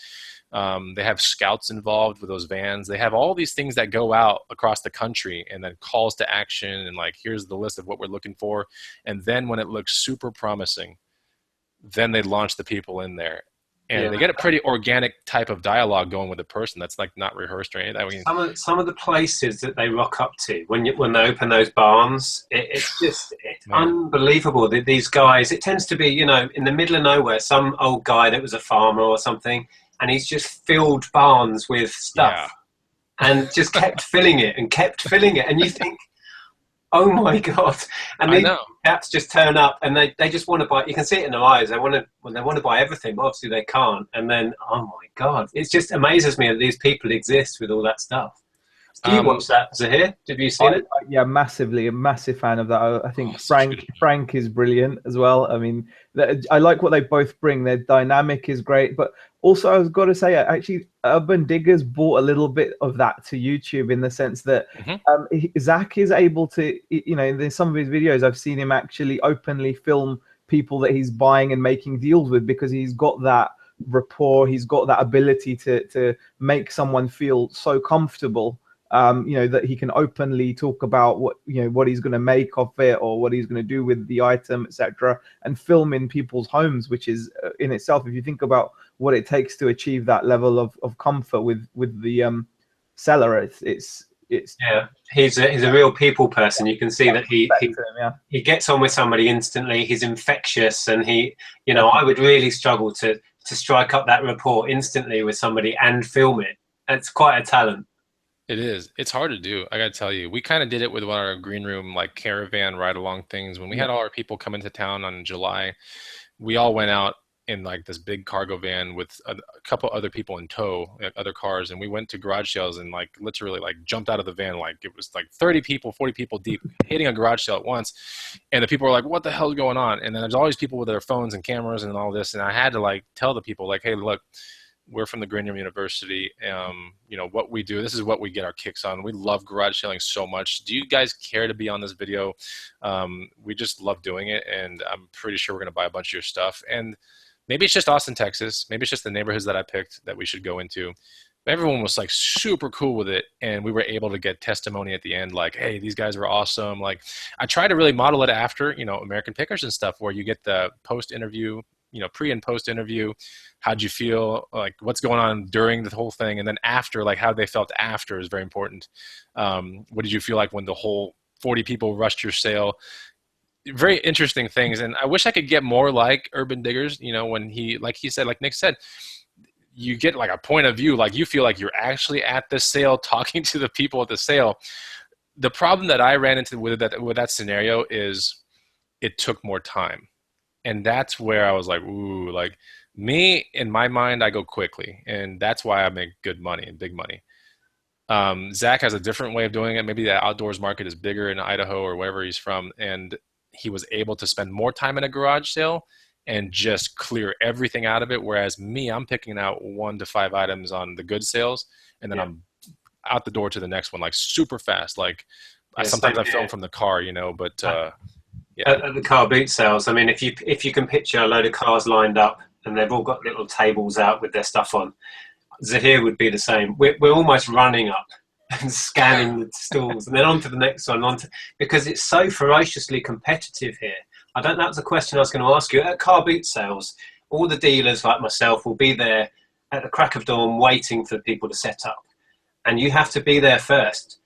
They have scouts involved with those vans. They have all these things that go out across the country, and then calls to action, and like, here's the list of what we're looking for. And then when it looks super promising, then they launch the people in there. And they get a pretty organic type of dialogue going with the person that's like not rehearsed or anything. I mean, some of the places that they rock up to when they open those barns, it's unbelievable. These guys, it tends to be, in the middle of nowhere, some old guy that was a farmer or something, and he's just filled barns with stuff and just kept filling it. And you think, oh my God. And these cats just turn up and they just want to buy. You can see it in their eyes. They want to buy everything, but obviously they can't. And then, oh my God, it just amazes me that these people exist with all that stuff. Do you watch that, Zaheer? Have you seen it? Yeah, massively. A massive fan of that. I think Frank is brilliant as well. I mean, I like what they both bring. Their dynamic is great. But also, I was got to say, actually, Urban Diggers brought a little bit of that to YouTube, in the sense that Zach is able to, in some of his videos, I've seen him actually openly film people that he's buying and making deals with, because he's got that rapport. He's got that ability to make someone feel so comfortable. That he can openly talk about what he's going to make of it, or what he's going to do with the item, etc., and film in people's homes, which is in itself, if you think about what it takes to achieve that level of comfort with the seller, it's he's a real people person. You can see that he gets on with somebody instantly. He's infectious, and I would really struggle to strike up that rapport instantly with somebody and film it. It's quite a talent. It is. It's hard to do. I got to tell you, we kind of did it with one of our green room, like caravan ride along things. When we had all our people come into town on July, we all went out in like this big cargo van with a couple other people in tow, like other cars. And we went to garage sales and like literally like jumped out of the van. Like it was like 30 people, 40 people deep hitting a garage sale at once. And the people were like, what the hell is going on? And then there's all these people with their phones and cameras and all this. And I had to like tell the people like, hey, look, we're from the Green Room University. What we do, this is what we get our kicks on. We love garage selling so much. Do you guys care to be on this video? We just love doing it. And I'm pretty sure we're going to buy a bunch of your stuff. And maybe it's just Austin, Texas. Maybe it's just the neighborhoods that I picked that we should go into. everyone was like super cool with it, and we were able to get testimony at the end, like, hey, these guys were awesome. Like, I try to really model it after, you know, American Pickers and stuff, where you get the post interview, you know, pre and post interview. How'd you feel? Like, what's going on during the whole thing, and then after, like how they felt after is very important. What did you feel like when the whole 40 people rushed your sale? Very interesting things, and I wish I could get more like Urban Diggers. You know, when he, like he said, like Nick said, you get like a point of view, like you feel like you're actually at the sale talking to the people at the sale. The problem that I ran into with that scenario is it took more time. And that's where I was like, ooh, like me, in my mind, I go quickly. And that's why I make good money and big money. Zach has a different way of doing it. Maybe the outdoors market is bigger in Idaho or wherever he's from. And he was able to spend more time in a garage sale and just clear everything out of it. Whereas me, I'm picking out 1 to 5 items on the good sales, and then I'm out the door to the next one, like super fast. Like sometimes I film from the car, you know, but at the car boot sales, I mean, if you can picture a load of cars lined up and they've all got little tables out with their stuff on, Zaheer would be the same. We're almost running up and scanning the stalls and then on to the next one, because it's so ferociously competitive here. I don't know, that's a question I was going to ask you. At car boot sales, all the dealers like myself will be there at the crack of dawn waiting for people to set up. And you have to be there first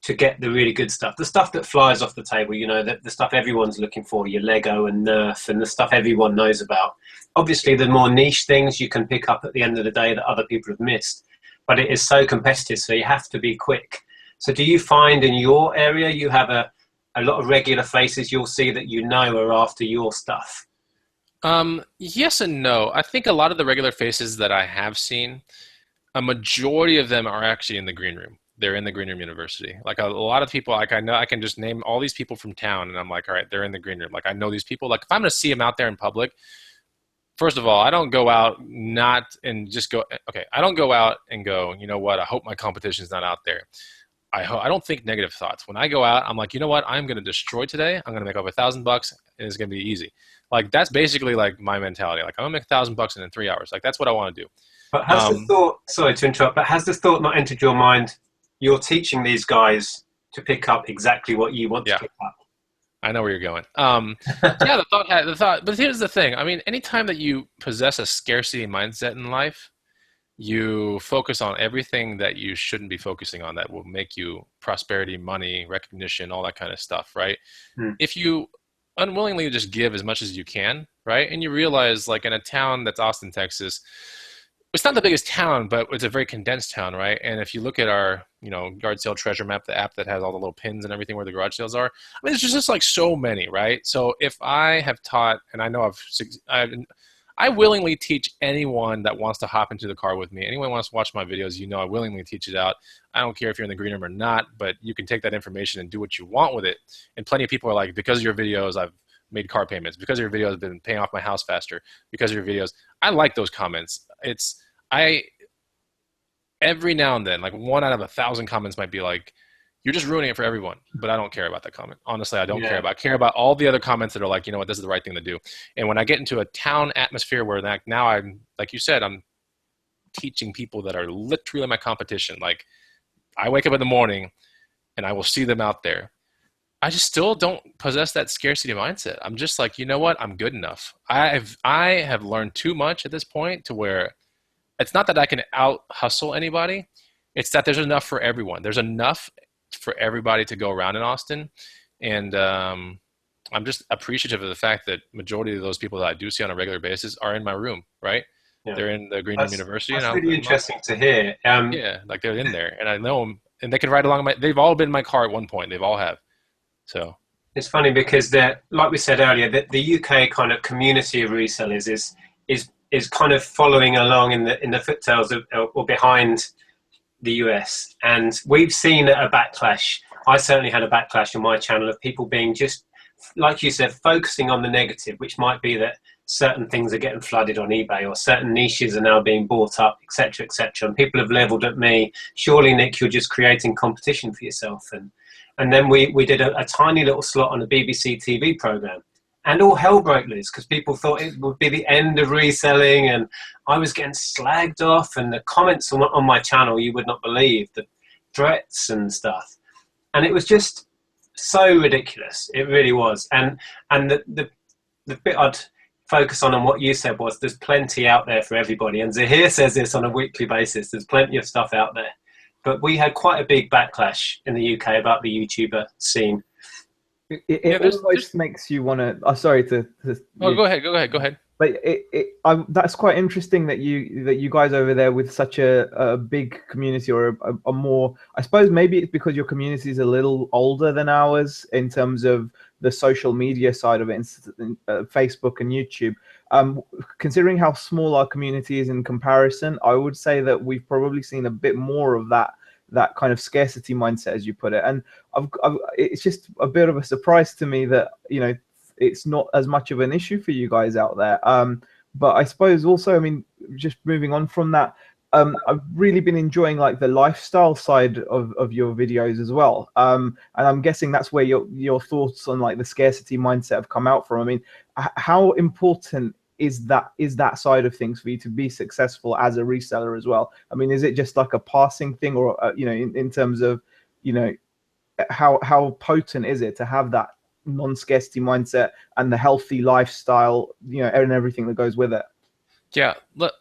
to get the really good stuff. The stuff that flies off the table, you know, the stuff everyone's looking for, your Lego and Nerf and the stuff everyone knows about. Obviously, the more niche things you can pick up at the end of the day that other people have missed. But it is so competitive, so you have to be quick. So do you find in your area you have a lot of regular faces you'll see that you know are after your stuff? Yes and no. I think a lot of the regular faces that I have seen, a majority of them are actually in the green room. They're in the green room university. Like a lot of people, like I know I can just name all these people from town, and I'm like, all right, they're in the green room. Like I know these people. Like if I'm going to see them out there in public, first of all, I don't go out I don't go out and go, you know what, I hope my competition's not out there. I don't think negative thoughts. When I go out, I'm like, you know what? I'm going to destroy today. I'm going to make over $1,000 and it's going to be easy. Like, that's basically like my mentality. Like, I'm going to make $1,000 in 3 hours. Like, that's what I want to do. But has the thought, sorry to interrupt, but has the thought not entered your mind? You're teaching these guys to pick up exactly what you want to pick up. I know where you're going. The thought, but here's the thing. I mean, anytime that you possess a scarcity mindset in life, you focus on everything that you shouldn't be focusing on that will make you prosperity, money, recognition, all that kind of stuff, right? If you unwillingly just give as much as you can, right? And you realize, like in a town that's Austin, Texas, it's not the biggest town, but it's a very condensed town, right? And if you look at our, you know, yard sale treasure map, the app that has all the little pins and everything where the garage sales are, I mean, there's just like so many, right? So if I have taught, and I know I willingly teach anyone that wants to hop into the car with me. Anyone who wants to watch my videos, you know, I willingly teach it out. I don't care if you're in the green room or not, but you can take that information and do what you want with it. And plenty of people are like, because of your videos, I've made car payments. Because of your videos, I've been paying off my house faster. Because of your videos. I like those comments. Every now and then, like 1 out of 1,000 comments might be like, you're just ruining it for everyone. But I don't care about that comment. Honestly, I don't care about. I care about all the other comments that are like, you know what, this is the right thing to do. And when I get into a town atmosphere where now I'm, like you said, I'm teaching people that are literally my competition. Like I wake up in the morning and I will see them out there. I just still don't possess that scarcity mindset. I'm just like, you know what, I'm good enough. I have learned too much at this point to where it's not that I can out hustle anybody. It's that there's enough for everyone. There's enough for everybody to go around in Austin. And I'm just appreciative of the fact that majority of those people that I do see on a regular basis are in my room, right? Yeah. They're in the Green Room University. That's really interesting to hear. Like they're in there and I know them and they can ride along. They've all been in my car at one point. They've all have. So it's funny because like we said earlier, the UK kind of community of resellers is kind of following along in the footsteps or behind the US, and we've seen a backlash. I certainly had a backlash on my channel of people being just, like you said, focusing on the negative, which might be that certain things are getting flooded on eBay or certain niches are now being bought up, etc., etc. And people have leveled at me. Surely, Nick, you're just creating competition for yourself. And then we did a tiny little slot on a BBC TV program, And all hell broke loose because people thought it would be the end of reselling, and I was getting slagged off, and the comments on my channel, you would not believe the threats and stuff. And it was just so ridiculous. It really was. And the bit I'd focus on what you said was there's plenty out there for everybody. And Zaheer says this on a weekly basis. There's plenty of stuff out there. But we had quite a big backlash in the UK about the YouTuber scene. It almost makes you want to. Sorry to. Oh, go ahead. But that's quite interesting that you guys over there with such a big community, or a more, I suppose maybe it's because your community is a little older than ours in terms of the social media side of it, Facebook and YouTube. Considering how small our community is in comparison, I would say that we've probably seen a bit more of that kind of scarcity mindset, as you put it. And it's just a bit of a surprise to me that, it's not as much of an issue for you guys out there. But I suppose also, I mean, just moving on from that, I've really been enjoying like the lifestyle side of your videos as well. And I'm guessing that's where your thoughts on like the scarcity mindset have come out from. I mean, how important is that side of things for you to be successful as a reseller as well? I mean, is it just like a passing thing, or in terms of how potent is it to have that non-scarcity mindset and the healthy lifestyle, and everything that goes with it? Yeah.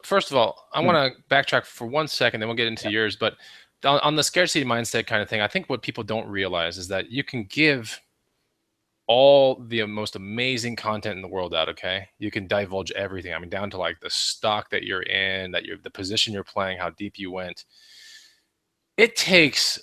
First of all, I want to backtrack for 1 second, then we'll get into yours. But on the scarcity mindset kind of thing, I think what people don't realize is that you can give all the most amazing content in the world out. Okay, you can divulge everything. I mean, down to like the stock that you're in, the position you're playing, how deep you went. It takes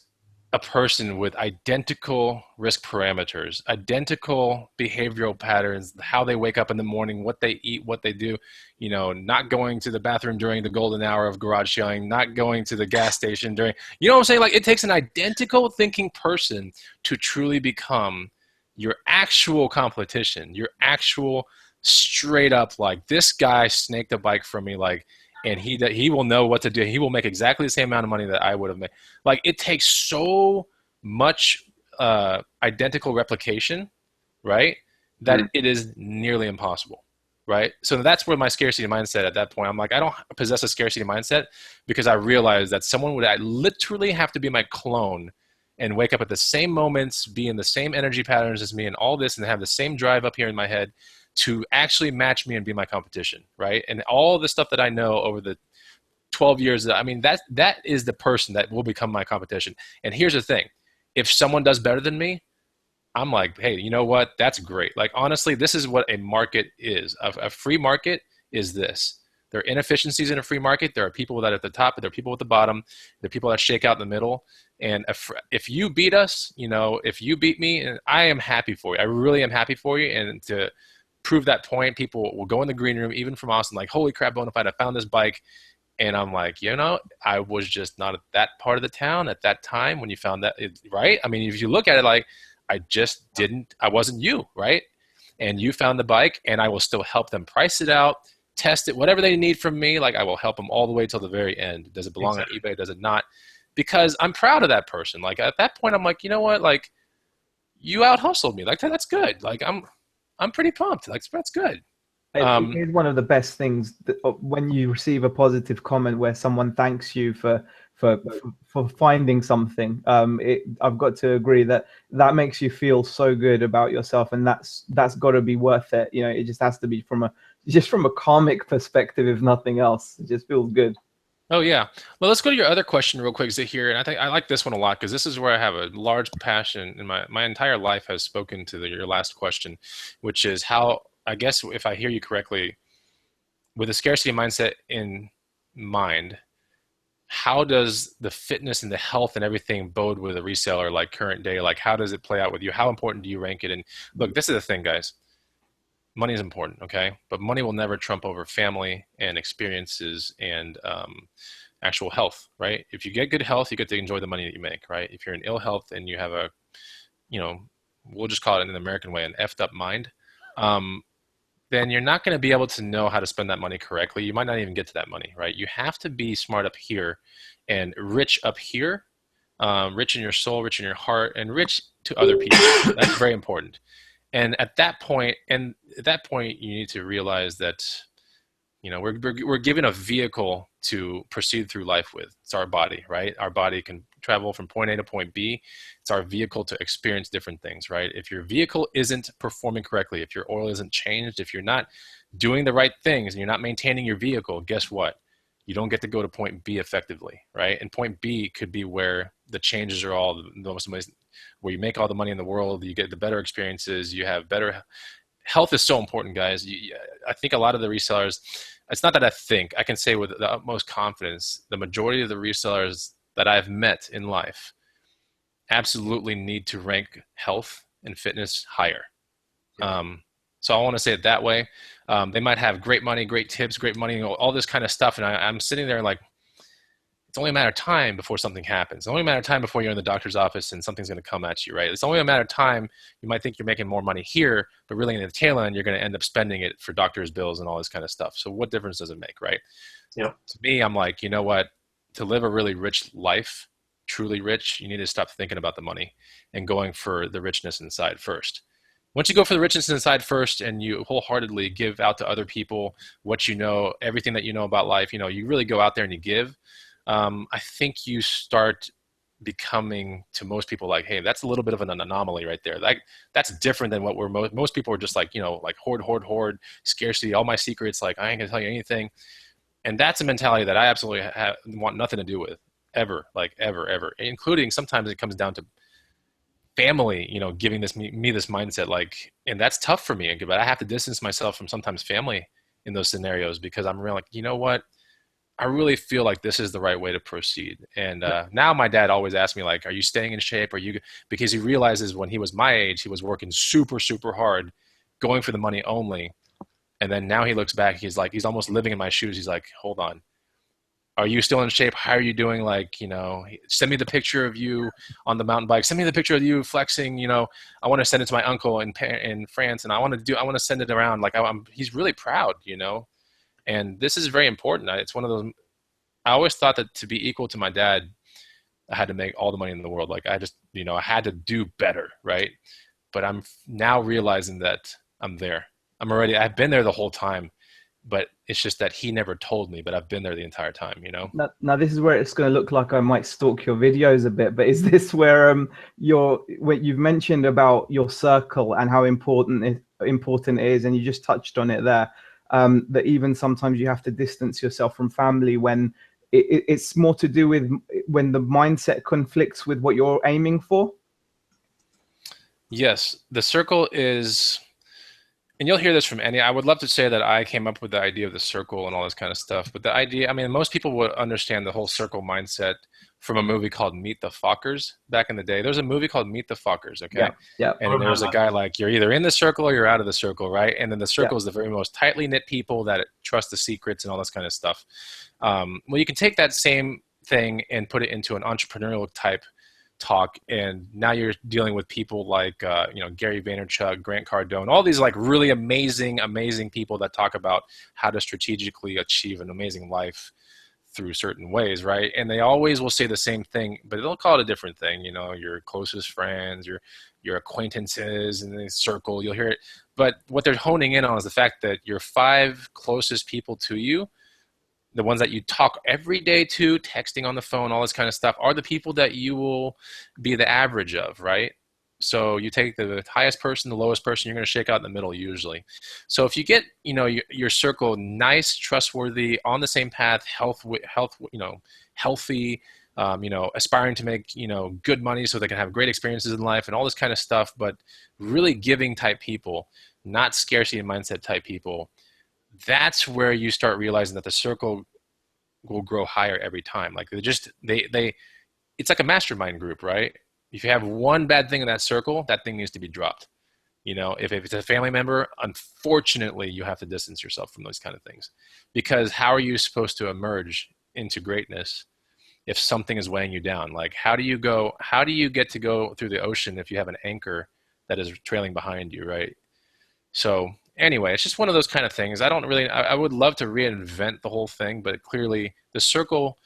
a person with identical risk parameters, identical behavioral patterns, how they wake up in the morning, what they eat, what they do, not going to the bathroom during the golden hour of garage selling, not going to the gas station during, what I'm saying? Like, it takes an identical thinking person to truly become your actual competition, your actual straight up, like, this guy snaked a bike from me, like, and he will know what to do. He will make exactly the same amount of money that I would have made. Like, it takes so much identical replication, right, that it is nearly impossible, right? So that's where my scarcity mindset at that point, I'm like, I don't possess a scarcity mindset because I realized that someone would literally have to be my clone and wake up at the same moments, be in the same energy patterns as me and all this, and have the same drive up here in my head to actually match me and be my competition, right? And all the stuff that I know over the 12 years, I mean, that is the person that will become my competition. And here's the thing. If someone does better than me, I'm like, hey, you know what? That's great. Like, honestly, this is what a market is. A free market is this. There are inefficiencies in a free market. There are people that are at the top, but there are people at the bottom. There are people that shake out in the middle. And if you beat us, if you beat me, I am happy for you. I really am happy for you. And to prove that point, people will go in the green room, even from Austin, like, holy crap, Bonafide, I found this bike. And I'm like, I was just not at that part of the town at that time when you found that, right? I mean, if you look at it, like, I wasn't you, right? And you found the bike, and I will still help them price it out, test it, whatever they need from me. Like, I will help them all the way till the very end. Does it belong on eBay? Does it not? Because I'm proud of that person. Like, at that point, I'm like, you know what? Like, you out hustled me. Like, that's good. Like, I'm pretty pumped. Like, that's good. It's one of the best things when you receive a positive comment where someone thanks you for finding something. I've got to agree that makes you feel so good about yourself, and that's got to be worth it. It just has to be from a karmic perspective, if nothing else. It just feels good. Oh yeah. Well, let's go to your other question real quick, Zaheer. And I think I like this one a lot because this is where I have a large passion in my entire life has spoken to your last question, which is how, I guess if I hear you correctly, with a scarcity mindset in mind, how does the fitness and the health and everything bode with a reseller like current day? Like, how does it play out with you? How important do you rank it? And look, this is the thing, guys. Money is important, okay? But money will never trump over family and experiences and actual health, right? If you get good health, you get to enjoy the money that you make, right? If you're in ill health and you have a, we'll just call it in the American way, an effed up mind, then you're not going to be able to know how to spend that money correctly. You might not even get to that money, right? You have to be smart up here and rich up here, rich in your soul, rich in your heart, and rich to other people. That's very important. And at that point, you need to realize that, you know, we're given a vehicle to proceed through life with. It's our body, right? Our body can travel from point A to point B. It's our vehicle to experience different things, right? If your vehicle isn't performing correctly, if your oil isn't changed, if you're not doing the right things and you're not maintaining your vehicle, guess what? You don't get to go to point B effectively, right? And point B could be where the changes are all the most amazing, where you make all the money in the world, you get the better experiences, you have better health is so important, guys. I think a lot of the resellers, it's not that I think, I can say with the utmost confidence, the majority of the resellers that I've met in life absolutely need to rank health and fitness higher. So I want to say it that way. They might have great money, great tips, great money, all this kind of stuff. And I'm sitting there like, it's only a matter of time before something happens. It's only a matter of time before you're in the doctor's office and something's going to come at you, right? It's only a matter of time. You might think you're making more money here, but really in the tail end, you're going to end up spending it for doctor's bills and all this kind of stuff. So what difference does it make, right? Yeah. To me, I'm like, you know what? To live a really rich life, truly rich, you need to stop thinking about the money and going for the richness inside first. Once you go for the richness inside first and you wholeheartedly give out to other people what you know, everything that you know about life, you know, you really go out there and you give, I think you start becoming to most people like, hey, that's a little bit of an anomaly right there. Like that's different than what we're most people are just like, you know, like hoard, scarcity, all my secrets, like I ain't gonna tell you anything. And that's a mentality that I absolutely want nothing to do with ever, like ever, including sometimes it comes down to family, you know, giving me this mindset, like, and that's tough for me, but I have to distance myself from sometimes family in those scenarios because I'm really like, you know what? I really feel like this is the right way to proceed. And now my dad always asks me like, are you staying in shape? Because he realizes when he was my age, he was working super, super hard, going for the money only. And then now he looks back, he's like, he's almost living in my shoes. He's like, hold on. Are you still in shape? How are you doing? Like, you know, send me the picture of you on the mountain bike. Send me the picture of you flexing. You know, I want to send it to my uncle in France, and I want to send it around. Like, he's really proud, you know. And this is very important. It's one of those, I always thought that to be equal to my dad, I had to make all the money in the world. Like I just, you know, I had to do better, right? But I'm now realizing that I'm there. I've been there the whole time, but it's just that he never told me, but I've been there the entire time, you know? Now this is where it's going to look like I might stalk your videos a bit, but is this where what you've mentioned about your circle and how important it is, and you just touched on it there, that even sometimes you have to distance yourself from family when it's more to do with when the mindset conflicts with what you're aiming for? Yes, the circle is, and you'll hear this from I would love to say that I came up with the idea of the circle and all this kind of stuff, but the idea, I mean, most people would understand the whole circle mindset from a movie called Meet the Fockers back in the day. There's a movie called Meet the Fockers, okay? Yeah. And there was a guy like, you're either in the circle or you're out of the circle, right? And then the circle is the very most tightly knit people that trust the secrets and all this kind of stuff. Well, you can take that same thing and put it into an entrepreneurial type talk, and now you're dealing with people like you know, Gary Vaynerchuk, Grant Cardone, all these like really amazing people that talk about how to strategically achieve an amazing life through certain ways, right? And they always will say the same thing, but they'll call it a different thing. You know, your closest friends, your acquaintances in the circle, you'll hear it. But what they're honing in on is the fact that your 5 closest people to you, the ones that you talk every day to, texting on the phone, all this kind of stuff, are the people that you will be the average of, right? So you take the highest person, the lowest person, you're going to shake out in the middle usually. So if you get, you know, your circle nice, trustworthy, on the same path, you know, healthy, you know, aspiring to make, you know, good money so they can have great experiences in life and all this kind of stuff, but really giving type people, not scarcity mindset type people, that's where you start realizing that the circle will grow higher every time. Like it's like a mastermind group, right? If you have one bad thing in that circle, that thing needs to be dropped. You know, if it's a family member, unfortunately, you have to distance yourself from those kind of things, because how are you supposed to emerge into greatness if something is weighing you down? Like, how do you get to go through the ocean if you have an anchor that is trailing behind you, right? So anyway, it's just one of those kind of things. I would love to reinvent the whole thing, but clearly the circle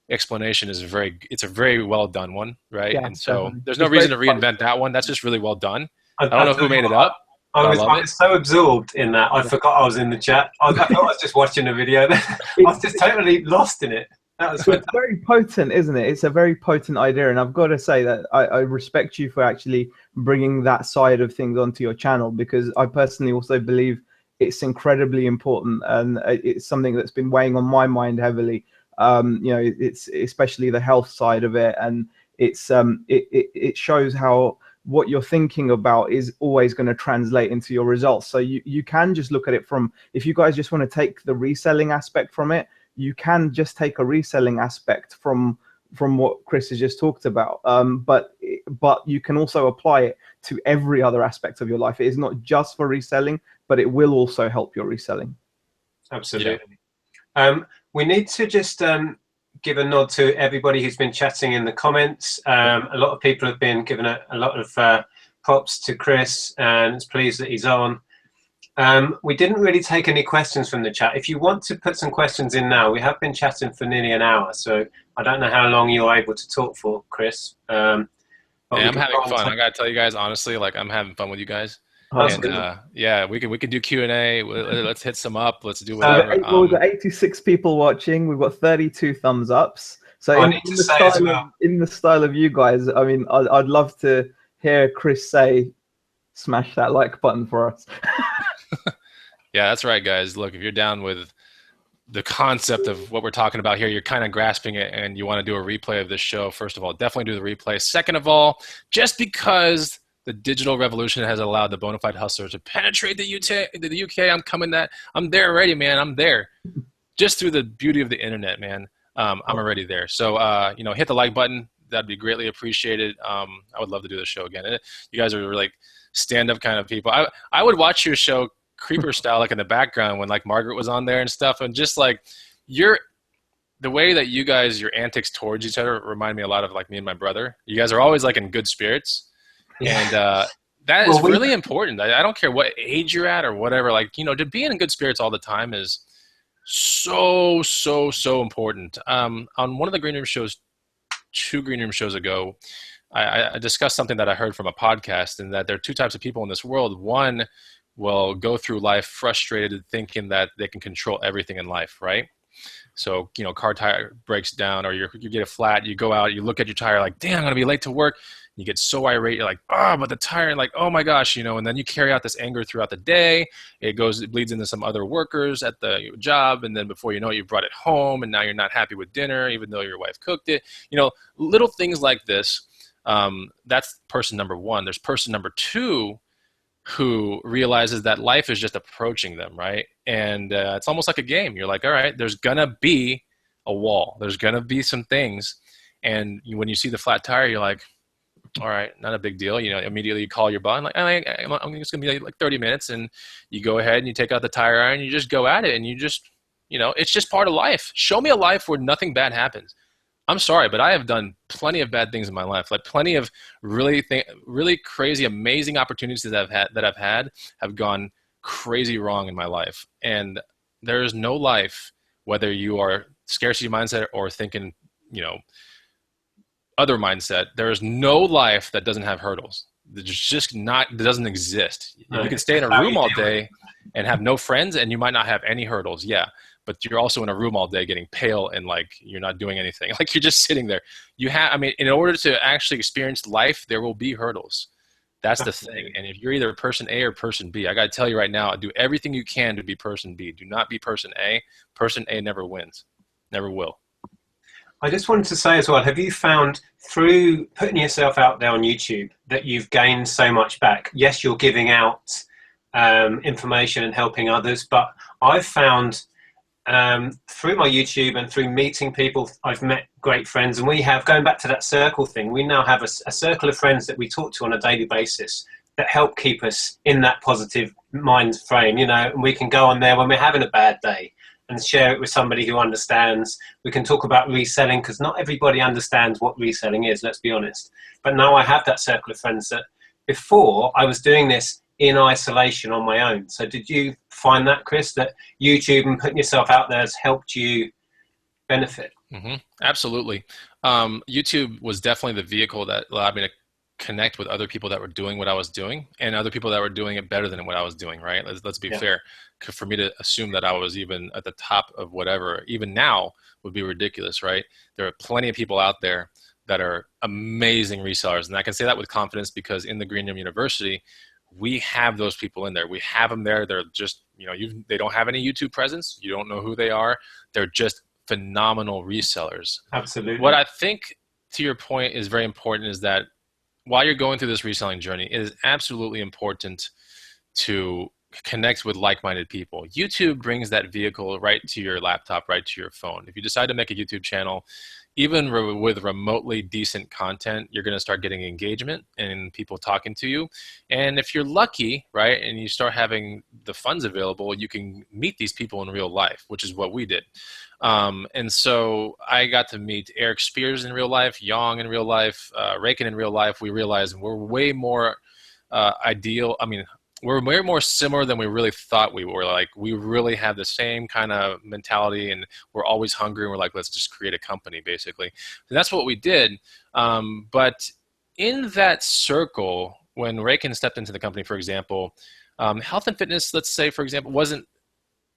explanation is a very well done one, right? Yeah, and so definitely. there's no reason to reinvent that one. That's just really well done. I don't know who made it up. I love I it. was so absorbed in that, I forgot I was in the chat. I thought I was just watching a video. I was just totally lost in it. That was fantastic. It's very potent, isn't it? It's a very potent idea, and I've got to say that I respect you for actually bringing that side of things onto your channel, because I personally also believe it's incredibly important, and it's something that's been weighing on my mind heavily. You know, it's especially the health side of it, and it shows how what you're thinking about is always going to translate into your results. So you can just look at it from, if you guys just want to take the reselling aspect from it, you can just take a reselling aspect from what Chris has just talked about. But you can also apply it to every other aspect of your life. It is not just for reselling, but it will also help your reselling. Absolutely. Yeah. We need to just give a nod to everybody who's been chatting in the comments. A lot of people have been giving a lot of props to Chris, and it's pleased that he's on. We didn't really take any questions from the chat. If you want to put some questions in now, we have been chatting for nearly an hour, so I don't know how long you're able to talk for, Chris. Yeah, I'm having fun. I gotta tell you guys honestly, like, I'm having fun with you guys. That's good. Yeah, we can do Q&A. Let's hit some up. Let's do whatever. We've got 86 people watching. We've got 32 thumbs ups. So in the style of you guys, I mean, I'd love to hear Chris say, "Smash that like button for us." Yeah, that's right, guys. Look, if you're down with the concept of what we're talking about here, you're kind of grasping it, and you want to do a replay of this show, first of all, definitely do the replay. Second of all, just because the digital revolution has allowed the Bonafide hustler to penetrate the UK, I'm there already, man. I'm there. Just through the beauty of the internet, man. I'm already there. So, you know, hit the like button. That'd be greatly appreciated. I would love to do the show again. You guys are like stand-up kind of people. I would watch your show creeper style, like in the background when like Margaret was on there and stuff, and just like the way that you guys, your antics towards each other remind me a lot of like me and my brother. You guys are always like in good spirits. And that is really important. I don't care what age you're at or whatever. Like, you know, to be in good spirits all the time is so important. On one of the green room shows, 2 green room shows ago, I discussed something that I heard from a podcast, and that there are 2 types of people in this world. One will go through life frustrated, thinking that they can control everything in life, right? So, you know, car tire breaks down, or you get a flat, you go out, you look at your tire like, damn, I'm going to be late to work. You get so irate, you're like, but the tire, like, oh my gosh, you know, and then you carry out this anger throughout the day. It bleeds into some other workers at the job, and then before you know it, you brought it home, and now you're not happy with dinner, even though your wife cooked it. You know, little things like this. That's person number 1. There's person number 2 who realizes that life is just approaching them, right? And it's almost like a game. You're like, all right, there's gonna be a wall. There's gonna be some things, and when you see the flat tire, you're like, all right, not a big deal. You know, immediately you call your boss, like, I'm just gonna be like 30 minutes, and you go ahead and you take out the tire iron, you just go at it, and you just, you know, it's just part of life. Show me a life where nothing bad happens. I'm sorry, but I have done plenty of bad things in my life. Like plenty of really crazy, amazing opportunities that I've had have gone crazy wrong in my life. And there is no life, whether you are scarcity mindset or thinking, you know, other mindset, there is no life that doesn't have hurdles. There's just not, it doesn't exist. Right. You can stay in a room all day and have no friends, and you might not have any hurdles. Yeah. But you're also in a room all day getting pale and like you're not doing anything. Like you're just sitting there. I mean, in order to actually experience life, there will be hurdles. That's the thing. And if you're either person A or person B, I got to tell you right now, do everything you can to be person B. Do not be person A. Person A never wins. Never will. I just wanted to say as well, have you found through putting yourself out there on YouTube that you've gained so much back? Yes, you're giving out information and helping others, but I've found through my YouTube and through meeting people, I've met great friends, and we have, going back to that circle thing, we now have a circle of friends that we talk to on a daily basis that help keep us in that positive mind frame, you know, and we can go on there when we're having a bad day and share it with somebody who understands. We can talk about reselling, because not everybody understands what reselling is, let's be honest. But now I have that circle of friends that before I was doing this in isolation on my own. So did you find that, Chris, that YouTube and putting yourself out there has helped you benefit? Mm-hmm. Absolutely. YouTube was definitely the vehicle that allowed me to connect with other people that were doing what I was doing and other people that were doing it better than what I was doing, right? Let's be fair. For me to assume that I was even at the top of whatever, even now, would be ridiculous, right? There are plenty of people out there that are amazing resellers. And I can say that with confidence because in the Green Room University, we have those people in there. We have them there. They're just, they don't have any YouTube presence. You don't know who they are. They're just phenomenal resellers. Absolutely. What I think, to your point, is very important is that while you're going through this reselling journey, it is absolutely important to connect with like-minded people. YouTube brings that vehicle right to your laptop, right to your phone. If you decide to make a YouTube channel, even with remotely decent content, you're going to start getting engagement and people talking to you. And if you're lucky, right, and you start having the funds available, you can meet these people in real life, which is what we did. And so I got to meet Eric Spears in real life, Yang in real life, Raken in real life. We realized we're way more we're way more similar than we really thought we were. Like, we really have the same kind of mentality, and we're always hungry, and we're like, let's just create a company, basically. And that's what we did. But in that circle, when Raken stepped into the company, for example, health and fitness, let's say, for example, wasn't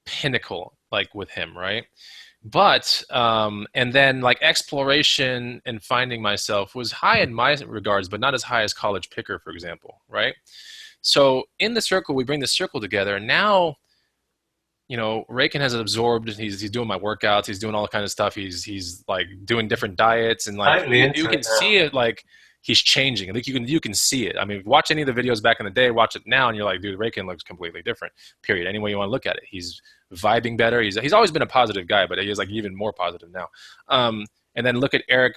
pinnacle, like, with him, right? But, and then, like, exploration and finding myself was high in my regards, but not as high as College Picker, for example, right? So in the circle, we bring the circle together. And now, Raken has absorbed. He's doing my workouts. He's doing all kind of stuff. He's like doing different diets, and like you can see it. Like, he's changing. Like, you can see it. I mean, watch any of the videos back in the day. Watch it now, and you're like, dude, Raken looks completely different. Period. Any way you want to look at it, he's vibing better. He's always been a positive guy, but he's like even more positive now. And then look at Eric,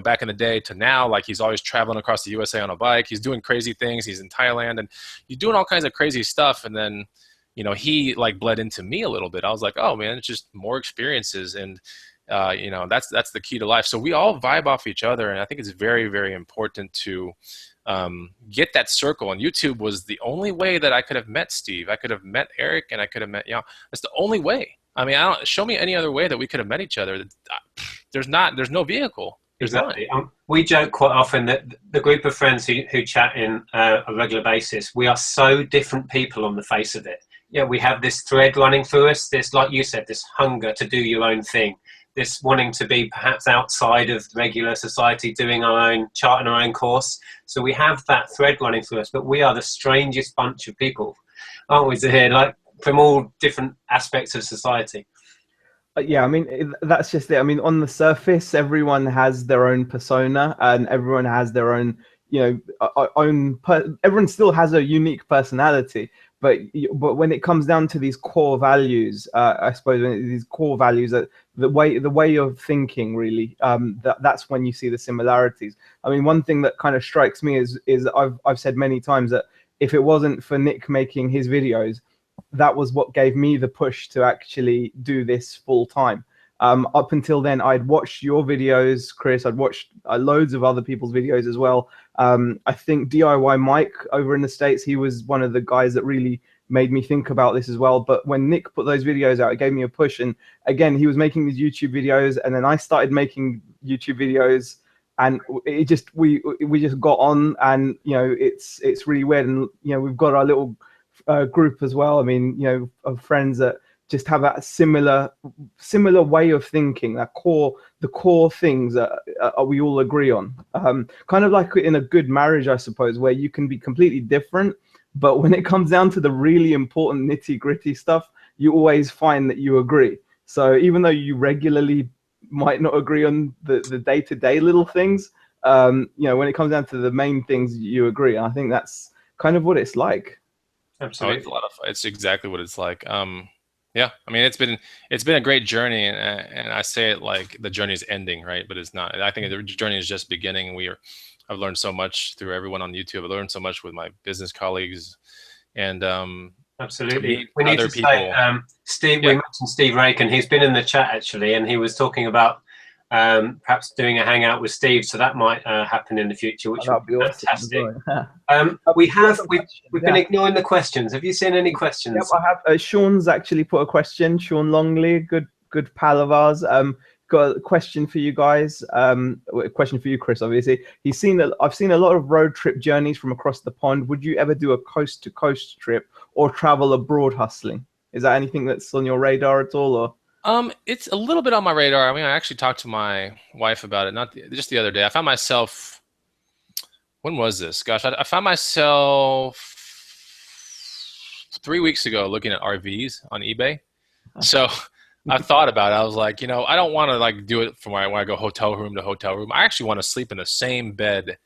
back in the day to now, like, he's always traveling across the USA on a bike. He's doing crazy things. He's in Thailand, and he's doing all kinds of crazy stuff. And then, he like bled into me a little bit. I was like, oh man, it's just more experiences. And, that's the key to life. So we all vibe off each other. And I think it's very, very important to get that circle. And YouTube was the only way that I could have met Steve. I could have met Eric, and I could have met, that's the only way. I mean, show me any other way that we could have met each other. There's no vehicle. Exactly. We joke quite often that the group of friends who chat in a regular basis, we are so different people on the face of it. Yeah, we have this thread running through us, this, like you said, this hunger to do your own thing, this wanting to be perhaps outside of regular society, doing our own, charting our own course. So we have that thread running through us, but we are the strangest bunch of people, aren't we, Zaheer? Like, from all different aspects of society. Yeah, I mean, that's just it. I mean, on the surface, everyone has their own persona, and everyone has their own, everyone still has a unique personality. But when it comes down to these core values, I suppose these core values, the way of thinking, really, that's when you see the similarities. I mean, one thing that kind of strikes me is I've said many times that if it wasn't for Nick making his videos, that was what gave me the push to actually do this full time. Up until then, I'd watched your videos, Chris. I'd watched loads of other people's videos as well. I think DIY Mike over in the States, he was one of the guys that really made me think about this as well. But when Nick put those videos out, it gave me a push. And again, he was making these YouTube videos, and then I started making YouTube videos, and it just we just got on, and it's really weird. And we've got our little group as well. I mean, of friends that just have that similar way of thinking, the core things that we all agree on. Kind of like in a good marriage, I suppose, where you can be completely different, but when it comes down to the really important nitty gritty stuff, you always find that you agree. So even though you regularly might not agree on the day-to-day little things, when it comes down to the main things, you agree. And I think that's kind of what it's like. Absolutely. It's exactly what it's like. Yeah, I mean, it's been a great journey, and I say it like the journey is ending, right? But it's not. I think the journey is just beginning. I've learned so much through everyone on YouTube. I've learned so much with my business colleagues, and absolutely. We need to say, Steve. Yeah. We mentioned Steve Raken. He's been in the chat actually, and he was talking about perhaps doing a hangout with Steve, so that might happen in the future, which would be fantastic. We've been ignoring the questions. Have you seen any questions? Yep, I have. Sean's actually put a question. Sean Longley, good pal of ours. got a question for you guys. A question for you, Chris. Obviously, I've seen a lot of road trip journeys from across the pond. Would you ever do a coast to coast trip or travel abroad hustling? Is that anything that's on your radar at all, or? It's a little bit on my radar. I mean, I actually talked to my wife about it, just the other day. I found myself, when was this? Gosh, I found myself 3 weeks ago looking at RVs on eBay. So I thought about it. I was like, you know, I don't want to like do it from where I go hotel room to hotel room. I actually want to sleep in the same bed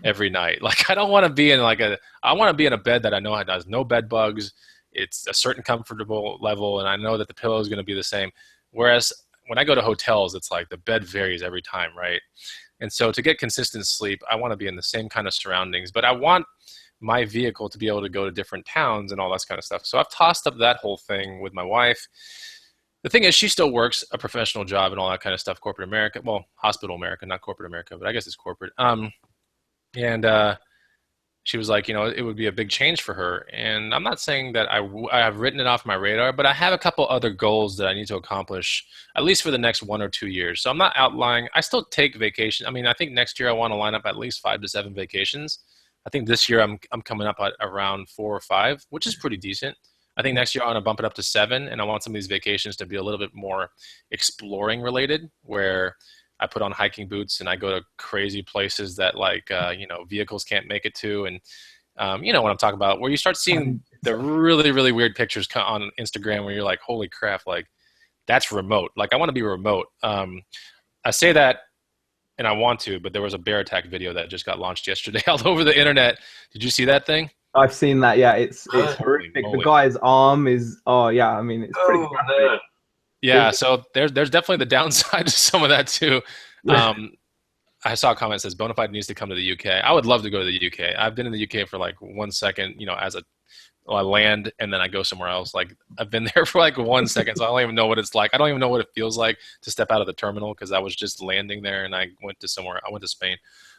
every night. Like, I don't want to be in I want to be in a bed that I know has no bed bugs. It's a certain comfortable level, and I know that the pillow is going to be the same. Whereas when I go to hotels, it's like the bed varies every time, right? And so to get consistent sleep, I want to be in the same kind of surroundings, but I want my vehicle to be able to go to different towns and all that kind of stuff. So I've tossed up that whole thing with my wife. The thing is, she still works a professional job and all that kind of stuff, corporate America, well, hospital America, not corporate America, but I guess it's corporate. And she was like, you know, it would be a big change for her. And I'm not saying that I have written it off my radar, but I have a couple other goals that I need to accomplish, at least for the next 1 or 2 years. So I'm not outlying. I still take vacation. I mean, I think next year I want to line up at least 5 to 7 vacations. I think this year I'm coming up at around 4 or 5, which is pretty decent. I think next year I want to bump it up to 7, and I want some of these vacations to be a little bit more exploring related, where I put on hiking boots and I go to crazy places that like, you know, vehicles can't make it to. And you know what I'm talking about, where you start seeing the really, really weird pictures on Instagram where you're like, holy crap, like that's remote. Like I want to be remote. I say that and I want to, but there was a bear attack video that just got launched yesterday all over the internet. Did you see that thing? I've seen that. Yeah, it's horrific. The guy's arm is, oh yeah, I mean, it's pretty graphic. Yeah, so there's definitely the downside to some of that too. I saw a comment that says Bonafide needs to come to the UK. I would love to go to the UK. I've been in the UK for like 1 second, you know, I land and then I go somewhere else. Like I've been there for like 1 second, so I don't even know what it's like. I don't even know what it feels like to step out of the terminal because I was just landing there and I went to Spain.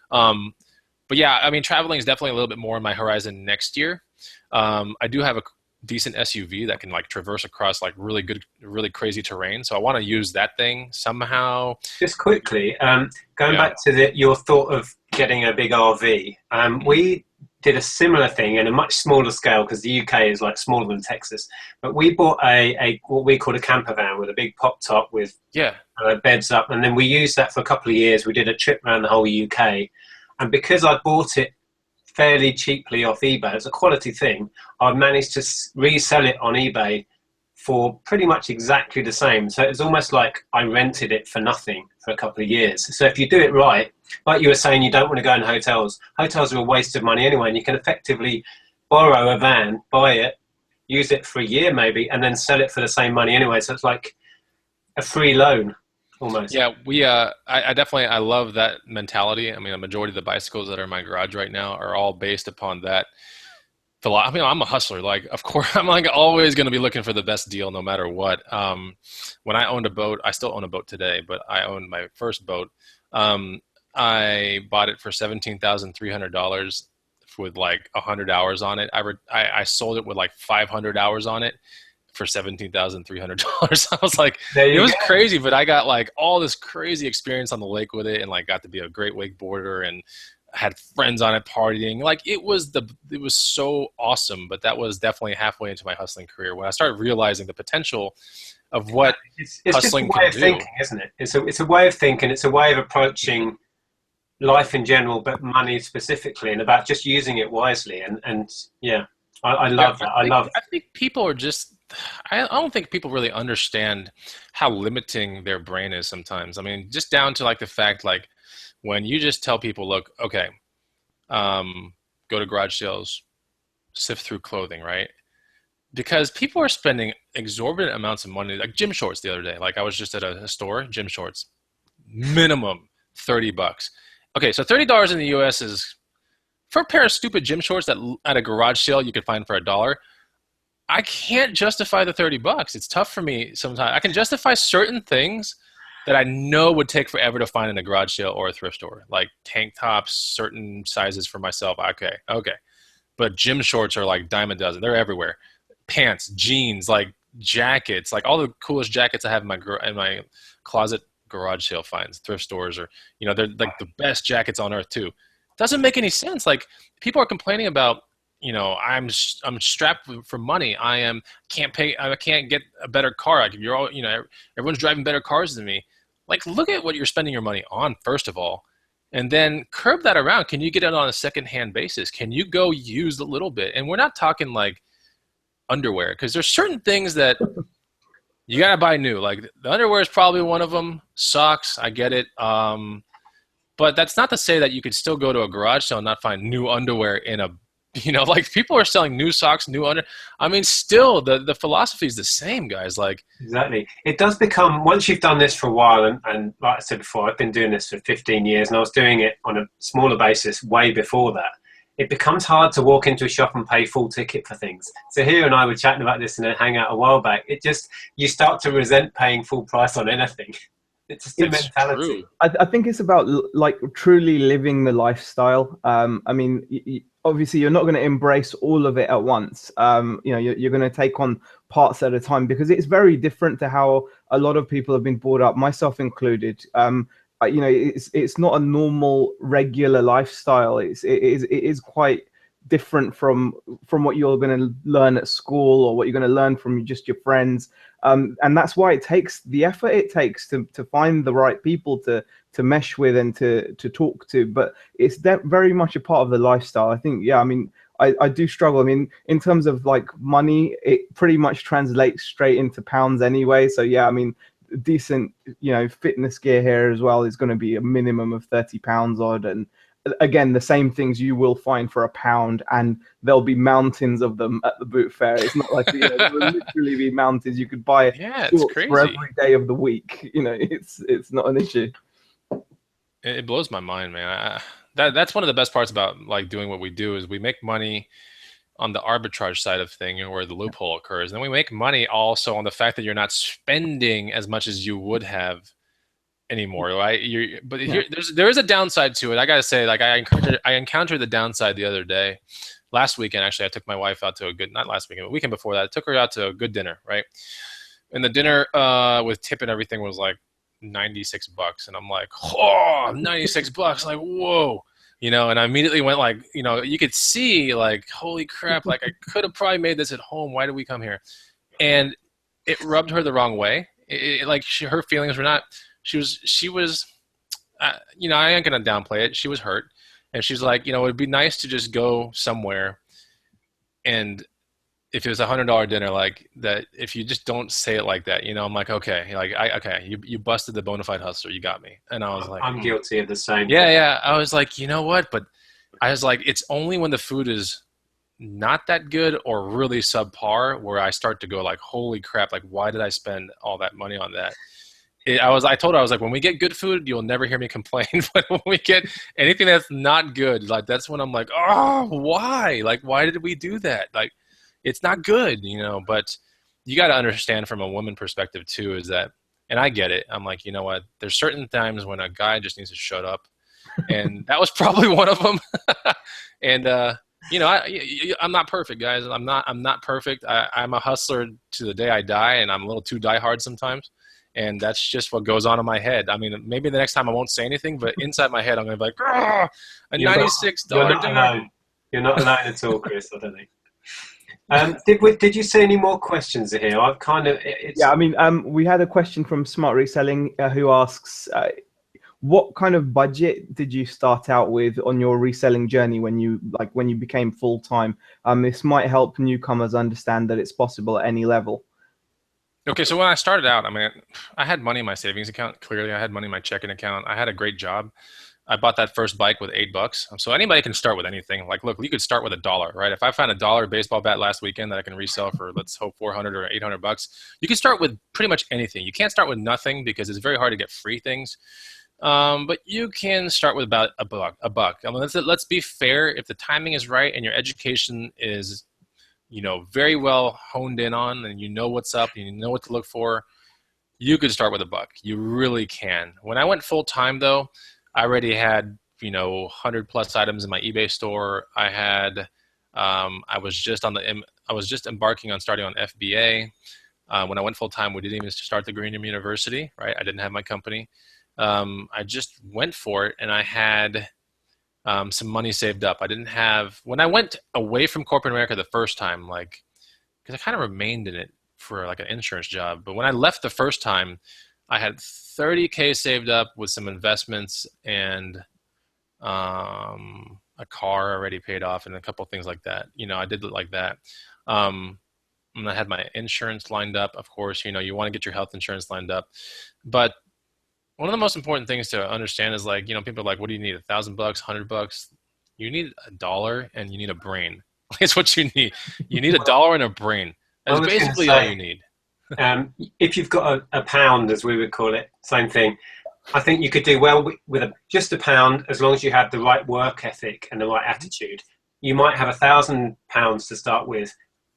But yeah, I mean, traveling is definitely a little bit more on my horizon next year. I do have a decent SUV that can like traverse across like really good, really crazy terrain. So I want to use that thing somehow. Just quickly, going back to your thought of getting a big RV, we did a similar thing in a much smaller scale because the UK is like smaller than Texas. But we bought a what we call a camper van with a big pop top with beds up, and then we used that for a couple of years. We did a trip around the whole UK, and because I bought it fairly cheaply off eBay, it's a quality thing, I've managed to resell it on eBay for pretty much exactly the same. So it's almost like I rented it for nothing for a couple of years. So if you do it right, like you were saying, you don't want to go in hotels. Hotels are a waste of money anyway, and you can effectively borrow a van, buy it, use it for a year maybe, and then sell it for the same money anyway. So it's like a free loan. Almost. Yeah, I definitely, I love that mentality. I mean, a majority of the bicycles that are in my garage right now are all based upon that. I mean, I'm a hustler. Like, of course, I'm like always going to be looking for the best deal no matter what. When I owned a boat, I still own a boat today, but I owned my first boat. I bought it for $17,300 with like 100 hours on it. I sold it with like 500 hours on it for $17,300. I was like, it was crazy, but I got like all this crazy experience on the lake with it, and like got to be a great wakeboarder and had friends on it partying. Like it was so awesome. But that was definitely halfway into my hustling career when I started realizing the potential of what hustling can do. It's just a way of thinking, isn't it? It's a way of thinking. It's a way of approaching life in general, but money specifically, and about just using it wisely. And yeah, I love that. I think people are just. I don't think people really understand how limiting their brain is sometimes. I mean, just down to like the fact, like when you just tell people, look, okay, go to garage sales, sift through clothing, right? Because people are spending exorbitant amounts of money, like gym shorts the other day. Like I was just at a store, gym shorts, minimum $30. Okay, so $30 in the US is for a pair of stupid gym shorts that at a garage sale you could find for $1. I can't justify the $30. It's tough for me sometimes. I can justify certain things that I know would take forever to find in a garage sale or a thrift store, like tank tops, certain sizes for myself. Okay. But gym shorts are like dime a dozen. They're everywhere. Pants, jeans, like jackets, like all the coolest jackets I have in my closet garage sale finds, thrift stores, or they're like the best jackets on earth too. Doesn't make any sense. Like people are complaining about, I'm strapped for money. Can't pay. I can't get a better car. Like you're all, everyone's driving better cars than me. Like look at what you're spending your money on first of all, and then curb that around. Can you get it on a secondhand basis? Can you go use a little bit? And we're not talking like underwear, because there's certain things that you gotta buy new. Like the underwear is probably one of them. Socks, I get it. But that's not to say that you could still go to a garage sale and not find new underwear in a, like people are selling new socks, new under. I mean, still the philosophy is the same, guys. Like exactly, it does become, once you've done this for a while, and like I said before, I've been doing this for 15 years, and I was doing it on a smaller basis way before that. It becomes hard to walk into a shop and pay full ticket for things. So Zaheer and I were chatting about this in a hangout a while back. You start to resent paying full price on anything. It's just a mentality. I think it's about like truly living the lifestyle. I mean, obviously you're not going to embrace all of it at once. You're going to take on parts at a time, because it's very different to how a lot of people have been brought up, myself included. It's not a normal regular lifestyle. It is quite different from what you're going to learn at school, or what you're going to learn from just your friends. And that's why it takes the effort it takes to find the right people to mesh with and to talk to. But it's very much a part of the lifestyle. I think, yeah, I mean, I do struggle. I mean, in terms of like money, it pretty much translates straight into pounds anyway. So yeah, I mean, decent, fitness gear here as well is going to be a minimum of £30 odd. And again, the same things you will find for £1, and there'll be mountains of them at the boot fair. It's not like there will literally be mountains. You could buy shorts for every day of the week. It's not an issue. It blows my mind, man. That's one of the best parts about like doing what we do, is we make money on the arbitrage side of thing, where the loophole occurs. And then we make money also on the fact that you're not spending as much as you would have anymore, right? There is a downside to it. I gotta say, like I encountered the downside the other day. Last weekend, actually, I took my wife out to not last weekend, but weekend before that, I took her out to a good dinner, right? And the dinner with tip and everything was like $96, and I'm like, oh, $96, like whoa, and I immediately went like, you could see like, holy crap, like I could have probably made this at home. Why did we come here? And it rubbed her the wrong way. Her feelings were not. She was, I ain't gonna downplay it. She was hurt, and she's like, it'd be nice to just go somewhere, and if it was $100 dinner, like that, if you just don't say it like that, I'm like, okay, like you busted the Bonafide hustler, you got me. And I was like, I'm guilty of the same. Yeah. I was like, you know what? But I was like, it's only when the food is not that good or really subpar where I start to go like, holy crap, like why did I spend all that money on that? I told her, I was like, when we get good food, you'll never hear me complain. But when we get anything that's not good, like that's when I'm like, oh, why? Like, why did we do that? Like, it's not good, but you got to understand from a woman perspective too, is that, and I get it. I'm like, you know what? There's certain times when a guy just needs to shut up. And that was probably one of them. And, I'm not perfect, guys. I'm not perfect. I'm a hustler to the day I die, and I'm a little too diehard sometimes. And that's just what goes on in my head. I mean, maybe the next time I won't say anything, but inside my head, I'm going to be like, a $96 dinner. You're not alone at all, Chris, I don't think. Did you see any more questions here? I've kind of... Yeah, I mean, we had a question from Smart Reselling who asks, what kind of budget did you start out with on your reselling journey when you became full-time? This might help newcomers understand that it's possible at any level. Okay, so when I started out, I mean, I had money in my savings account. Clearly, I had money in my checking account. I had a great job. I bought that first bike with $8. So anybody can start with anything. Like, look, you could start with $1, right? If I found $1 baseball bat last weekend that I can resell for, let's hope, 400 or 800 bucks, you can start with pretty much anything. You can't start with nothing because it's very hard to get free things. But you can start with about a buck. I mean, let's be fair. If the timing is right and your education is, very well honed in on, and you know what's up and you know what to look for, you could start with $1. You really can. When I went full time though, I already had, 100 plus items in my eBay store. I had, I was just embarking on starting on FBA. When I went full time, we didn't even start the Green Room University, right? I didn't have my company. I just went for it, and I had some money saved up. I didn't have, when I went away from corporate America the first time, like, because I kind of remained in it for like an insurance job. But when I left the first time, I had $30K saved up with some investments and a car already paid off and a couple of things like that. You know, I did it like that. And I had my insurance lined up. Of course, you know, you want to get your health insurance lined up. But one of the most important things to understand is, like, you know, people are like, what do you need? $1,000, $100? You need $1 and you need a brain. It's what you need. You need $1 and a brain. That's basically all you need. If you've got a pound, as we would call it, same thing. I think you could do well with just a pound, as long as you have the right work ethic and the right attitude. You might have £1,000 to start with,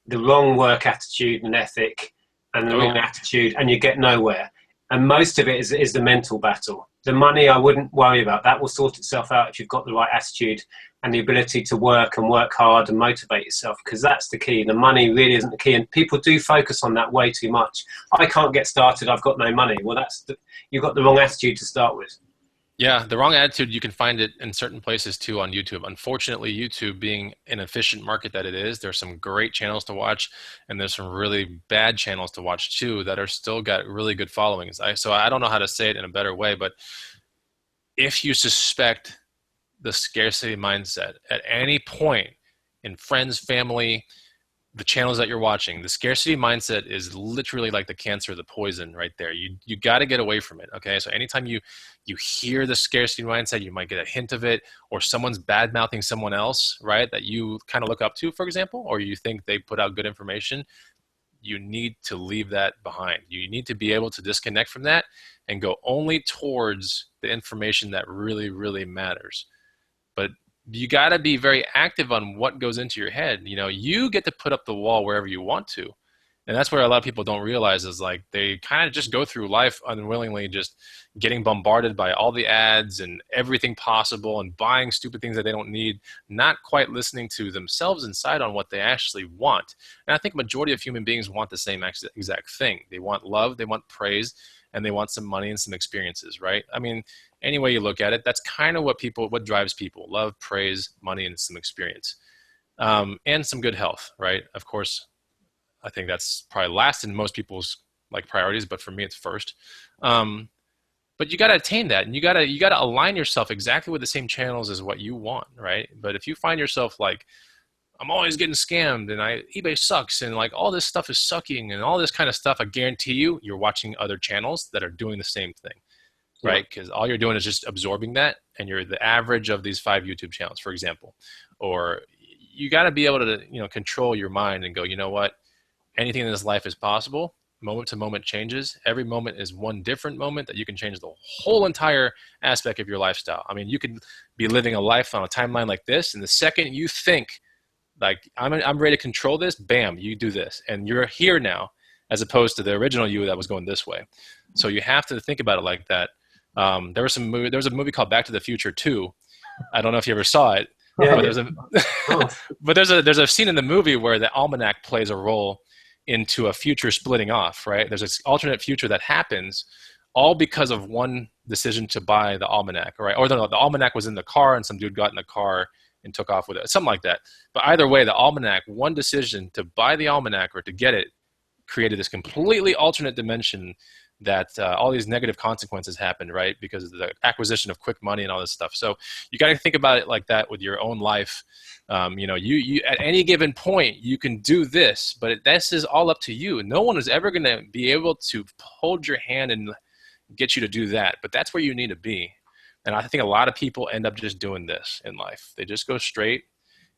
the wrong work attitude and ethic and the wrong attitude, and you get nowhere. And most of it is the mental battle. The money I wouldn't worry about. That will sort itself out if you've got the right attitude and the ability to work and work hard and motivate yourself, because that's the key. The money really isn't the key, and people do focus on that way too much. I can't get started, I've got no money. Well, you've got the wrong attitude to start with. Yeah, the wrong attitude, you can find it in certain places too on YouTube. Unfortunately, YouTube being an efficient market that it is, there's some great channels to watch, and there's some really bad channels to watch too that are still got really good followings. So I don't know how to say it in a better way, but if you suspect the scarcity mindset at any point in friends, family, the channels that you're watching, the scarcity mindset is literally like the cancer, the poison right there. You got to get away from it. Okay. So anytime you hear the scarcity mindset, you might get a hint of it, or someone's bad mouthing someone else, right, that you kind of look up to, for example, or you think they put out good information, you need to leave that behind. You need to be able to disconnect from that and go only towards the information that really, really matters. But you got to be very active on what goes into your head. You know, you get to put up the wall wherever you want to. And that's where a lot of people don't realize is, like, they kind of just go through life unwillingly, just getting bombarded by all the ads and everything possible and buying stupid things that they don't need, not quite listening to themselves inside on what they actually want. And I think majority of human beings want the same exact thing. They want love, they want praise, and they want some money and some experiences, right? I mean, any way you look at it, that's kind of what drives people: love, praise, money, and some experience, and some good health, right? Of course, I think that's probably last in most people's like priorities, but for me, it's first. But you got to attain that, and you got to align yourself exactly with the same channels as what you want, right? But if you find yourself like, I'm always getting scammed, and eBay sucks, and like all this stuff is sucking, and all this kind of stuff, I guarantee you're watching other channels that are doing the same thing. Right? Because all you're doing is just absorbing that, and you're the average of these 5 YouTube channels, for example. Or you got to be able to, you know, control your mind and go, you know what? Anything in this life is possible. Moment to moment changes. Every moment is one different moment that you can change the whole entire aspect of your lifestyle. I mean, you could be living a life on a timeline like this, and the second you think, like, I'm ready to control this, bam, you do this. And you're here now, as opposed to the original you that was going this way. So you have to think about it like that. There was a movie called Back to the Future 2. I don't know if you ever saw it. Yeah, but there's a scene in the movie where the almanac plays a role into a future splitting off, right? There's this alternate future that happens all because of one decision to buy the almanac, right? Or the almanac was in the car and some dude got in the car and took off with it, something like that. But either way, the almanac, one decision to buy the almanac or to get it, created this completely alternate dimension that all these negative consequences happened, right? Because of the acquisition of quick money and all this stuff. So you got to think about it like that with your own life. You know, you at any given point, you can do this, but this is all up to you. No one is ever going to be able to hold your hand and get you to do that, but that's where you need to be. And I think a lot of people end up just doing this in life. They just go straight.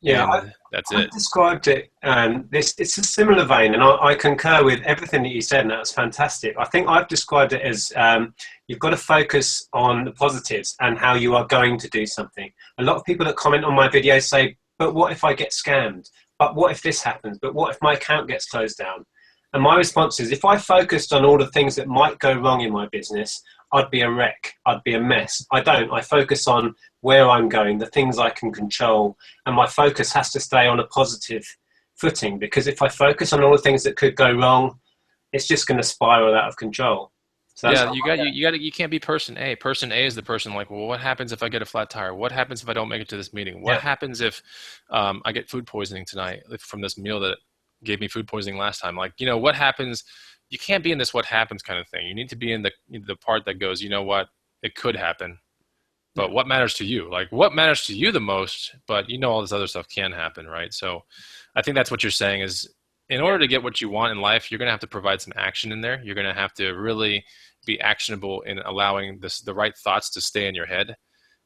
Yeah, that's I've it. described it. It's a similar vein, and I concur with everything that you said, and that's fantastic. I think I've described it as you've got to focus on the positives and how you are going to do something. A lot of people that comment on my videos say, but what if I get scammed? But what if this happens? But what if my account gets closed down? And my response is, if I focused on all the things that might go wrong in my business, I'd be a wreck. I'd be a mess. I don't. I focus on where I'm going, the things I can control, and my focus has to stay on a positive footing, because if I focus on all the things that could go wrong, it's just going to spiral out of control. So yeah, you can't be person A. Person A is the person like, well, what happens if I get a flat tire? What happens if I don't make it to this meeting? What happens if I get food poisoning tonight from this meal that gave me food poisoning last time? Like, you know, what happens? You can't be in this what happens kind of thing. You need to be in the part that goes, you know what, it could happen, but what matters to you? Like, what matters to you the most? But you know, all this other stuff can happen, right? So I think that's what you're saying is, in order to get what you want in life, you're going to have to provide some action in there. You're going to have to really be actionable in allowing the right thoughts to stay in your head.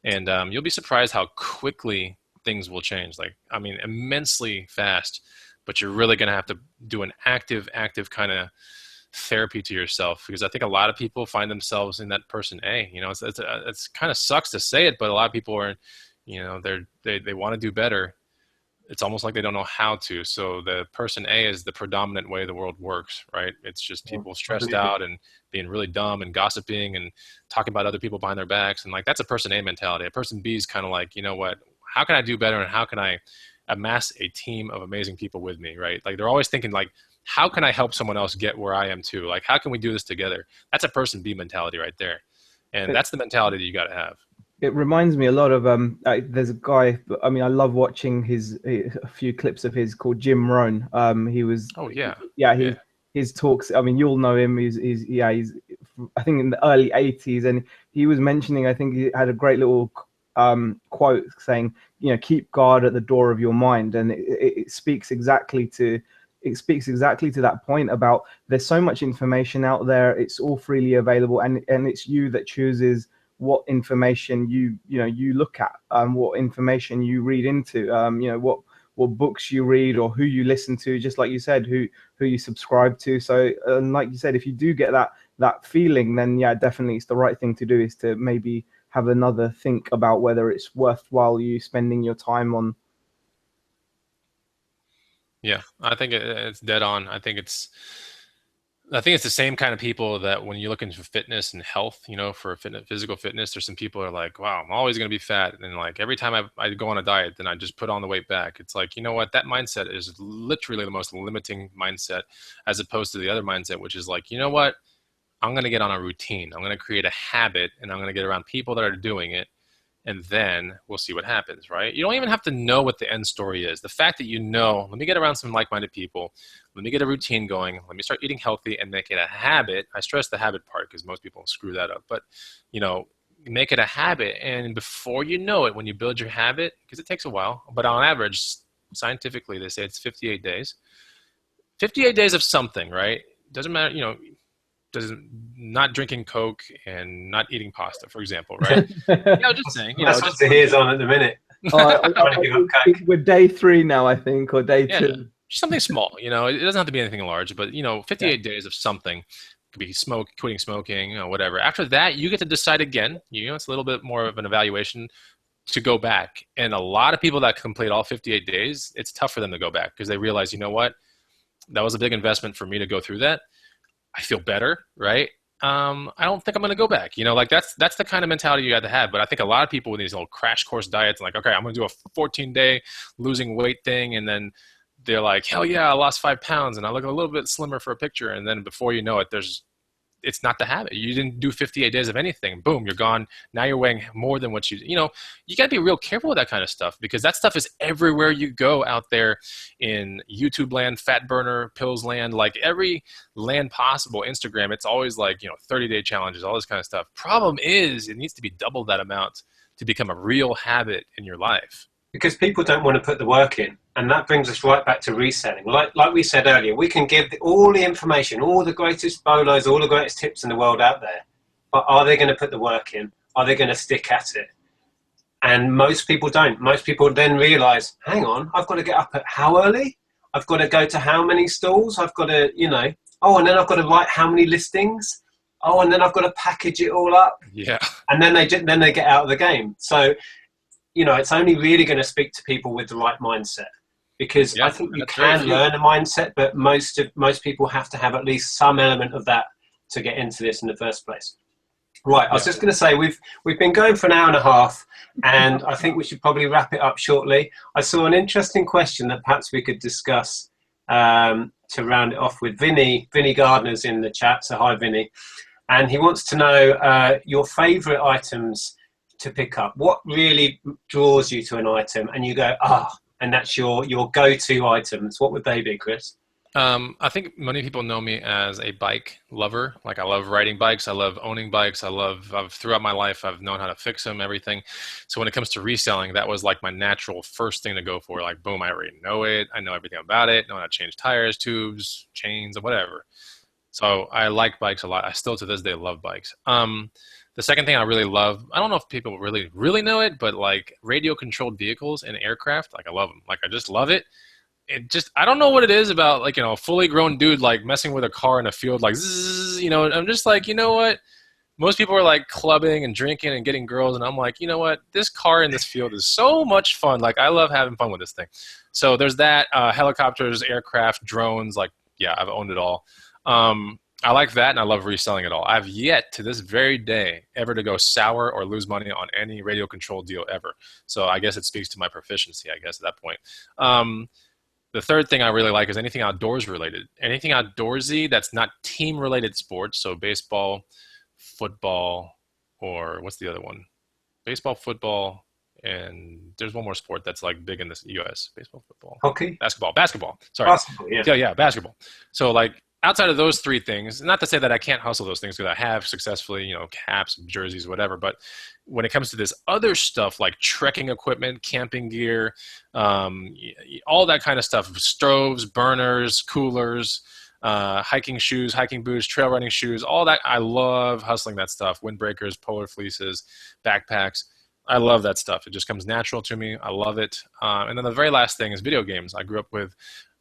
And you'll be surprised how quickly things will change. Like, I mean, immensely fast, but you're really going to have to do an active kind of therapy to yourself, because I think a lot of people find themselves in that person A. You know, it's kind of sucks to say it, but a lot of people are, you know, they want to do better. It's almost like they don't know how to. So the person A is the predominant way the world works, right? It's just people stressed out and being really dumb and gossiping and talking about other people behind their backs. And like, that's a person A mentality. A person B is kind of like, you know what, how can I do better? And how can I amass a team of amazing people with me, right? Like, they're always thinking like, how can I help someone else get where I am too? Like, how can we do this together? That's a person B mentality right there. And that's the mentality that you got to have. It reminds me a lot of there's a guy, I mean, I love watching a few clips of his called Jim Rohn. He was his talks, I mean, you'll know him. He's I think in the early 80s, and he was mentioning, I think he had a great little quote saying, you know, keep guard at the door of your mind. And it speaks exactly to that point about there's so much information out there. It's all freely available, and it's you that chooses what information you look at, what information you read into, you know, what books you read or who you listen to, just like you said, who you subscribe to. So like you said, if you do get that feeling, then yeah, definitely it's the right thing to do, is to maybe have another think about whether it's worthwhile you spending your time on. Yeah, I think it's dead on. I think it's the same kind of people that when you look into fitness and health, you know, for physical fitness, there's some people who are like, wow, I'm always going to be fat. And then like every time I go on a diet, then I just put on the weight back. It's like, you know what, that mindset is literally the most limiting mindset, as opposed to the other mindset, which is like, you know what, I'm going to get on a routine. I'm going to create a habit, and I'm going to get around people that are doing it. And then we'll see what happens, right? You don't even have to know what the end story is. The fact that you know, let me get around some like-minded people, let me get a routine going, let me start eating healthy and make it a habit. I stress the habit part because most people screw that up. But, you know, make it a habit. And before you know it, when you build your habit, because it takes a while, but on average, scientifically, they say it's 58 days. 58 days of something, right? Doesn't matter, you know, not drinking Coke and not eating pasta, for example, right? Yeah, just saying. You That's what Zaheer's on at the minute. We're day 3 now, I think, or day 2. Something small, you know. It doesn't have to be anything large, but you know, 58 days of something. It could be quitting smoking, you know, whatever. After that, you get to decide again. You know, it's a little bit more of an evaluation to go back. And a lot of people that complete all 58 days, it's tough for them to go back because they realize, you know what, that was a big investment for me to go through that. I feel better, right? I don't think I'm going to go back. You know, like that's the kind of mentality you got to have. But I think a lot of people with these little crash course diets, like, okay, I'm going to do a 14-day losing weight thing. And then they're like, hell yeah, I lost 5 pounds and I look a little bit slimmer for a picture. And then before you know it, it's not the habit. You didn't do 58 days of anything. Boom, you're gone. Now you're weighing more than what you know, you got to be real careful with that kind of stuff because that stuff is everywhere you go out there in YouTube land, fat burner, pills land, like every land possible, Instagram. It's always like, you know, 30-day challenges, all this kind of stuff. Problem is it needs to be double that amount to become a real habit in your life. Because people don't want to put the work in. And that brings us right back to reselling. Like we said earlier, we can give all the information, all the greatest bolos, all the greatest tips in the world out there. But are they going to put the work in? Are they going to stick at it? And most people don't. Most people then realize, hang on, I've got to get up at how early? I've got to go to how many stalls? I've got to, you know, oh, and then I've got to write how many listings? Oh, and then I've got to package it all up. Yeah. And then they get out of the game. So, you know, it's only really going to speak to people with the right mindset. Because I think you can learn a mindset, but most people have to have at least some element of that to get into this in the first place. Right, I was just going to say, we've been going for an hour and a half, and I think we should probably wrap it up shortly. I saw an interesting question that perhaps we could discuss to round it off with Vinny. Vinny Gardner's in the chat, so hi, Vinny. And he wants to know your favourite items to pick up. What really draws you to an item and you go, and that's your go-to items? What would they be, Chris? I think many people know me as a bike lover. Like, I love riding bikes. I love owning bikes. I've throughout my life, I've known how to fix them, everything. So when it comes to reselling, that was like my natural first thing to go for. Like, boom, I already know it. I know everything about it. Know how to change tires, tubes, chains, whatever. So I like bikes a lot. I still to this day love bikes. The second thing I really love, I don't know if people really know it, but like radio controlled vehicles and aircraft, like I love them. Like, I just love it. It just, I don't know what it is about, like, a fully grown dude like messing with a car in a field, like zzz, I'm just like, you know what? Most people are like clubbing and drinking and getting girls, and I'm like, you know what? This car in this field is so much fun. Like, I love having fun with this thing. So there's that. Helicopters, aircraft, drones. Like, yeah, I've owned it all. I like that, and I love reselling it all. I've yet to this very day ever to go sour or lose money on any radio control deal ever. So I guess it speaks to my proficiency, I guess, at that point. The third thing I really like is anything outdoors related. Anything outdoorsy that's not team related sports. So baseball, football, or what's the other one? Baseball, football, and there's one more sport that's like big in the US. Baseball, football. Hockey? Basketball. Sorry. Basketball, yeah. Yeah, basketball. So like, outside of those three things, not to say that I can't hustle those things, because I have successfully, caps, jerseys, whatever. But when it comes to this other stuff like trekking equipment, camping gear, all that kind of stuff, stoves, burners, coolers, hiking shoes, hiking boots, trail running shoes, all that, I love hustling that stuff. Windbreakers, polar fleeces, backpacks. I love that stuff. It just comes natural to me. I love it. And then the very last thing is video games. I grew up with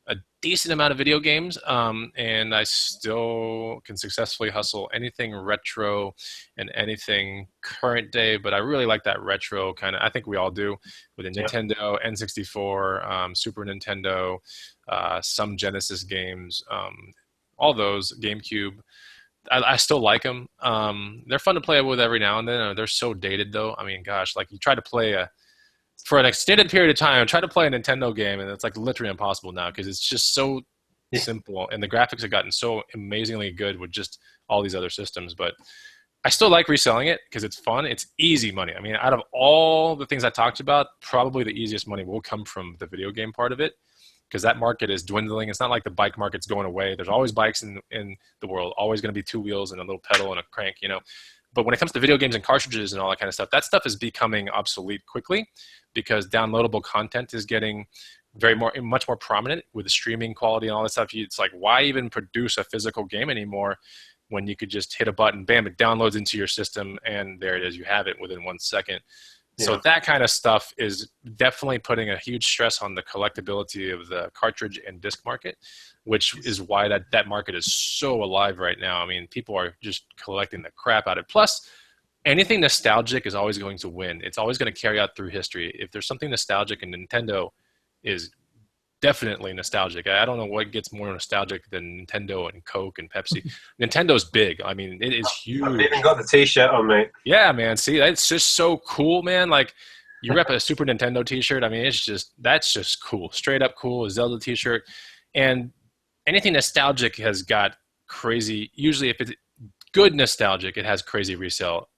a decent amount of video games, and I still can successfully hustle anything retro and anything current day, but I really like that retro kind of, I think we all do, with a Nintendo, N64, Super Nintendo, some Genesis games, all those, GameCube. I still like them. They're fun to play with every now and then. They're so dated though. I mean, gosh, like you try to play for an extended period of time, try to play a Nintendo game, and it's like literally impossible now because it's just so simple, and the graphics have gotten so amazingly good with just all these other systems. But I still like reselling it because it's fun. It's easy money. I mean, out of all the things I talked about, probably the easiest money will come from the video game part of it, because that market is dwindling. It's not like the bike market's going away. There's always bikes in the world, always going to be two wheels and a little pedal and a crank, But when it comes to video games and cartridges and all that kind of stuff, that stuff is becoming obsolete quickly because downloadable content is getting much more prominent with the streaming quality and all that stuff. It's like, why even produce a physical game anymore when you could just hit a button, bam, it downloads into your system, and there it is. You have it within 1 second. Yeah. So that kind of stuff is definitely putting a huge stress on the collectability of the cartridge and disc market, which is why that market is so alive right now. I mean, people are just collecting the crap out of it. Plus, anything nostalgic is always going to win. It's always going to carry out through history. If there's something nostalgic, and Nintendo is definitely nostalgic. I don't know what gets more nostalgic than Nintendo and Coke and Pepsi. Nintendo's big. I mean, it is huge. I've even got the T-shirt on, mate. Yeah, man. See, that's just so cool, man. Like, you rep a Super Nintendo T-shirt. I mean, that's just cool. Straight up cool. A Zelda T-shirt. And anything nostalgic has got crazy, usually if it's good nostalgic, it has crazy resale,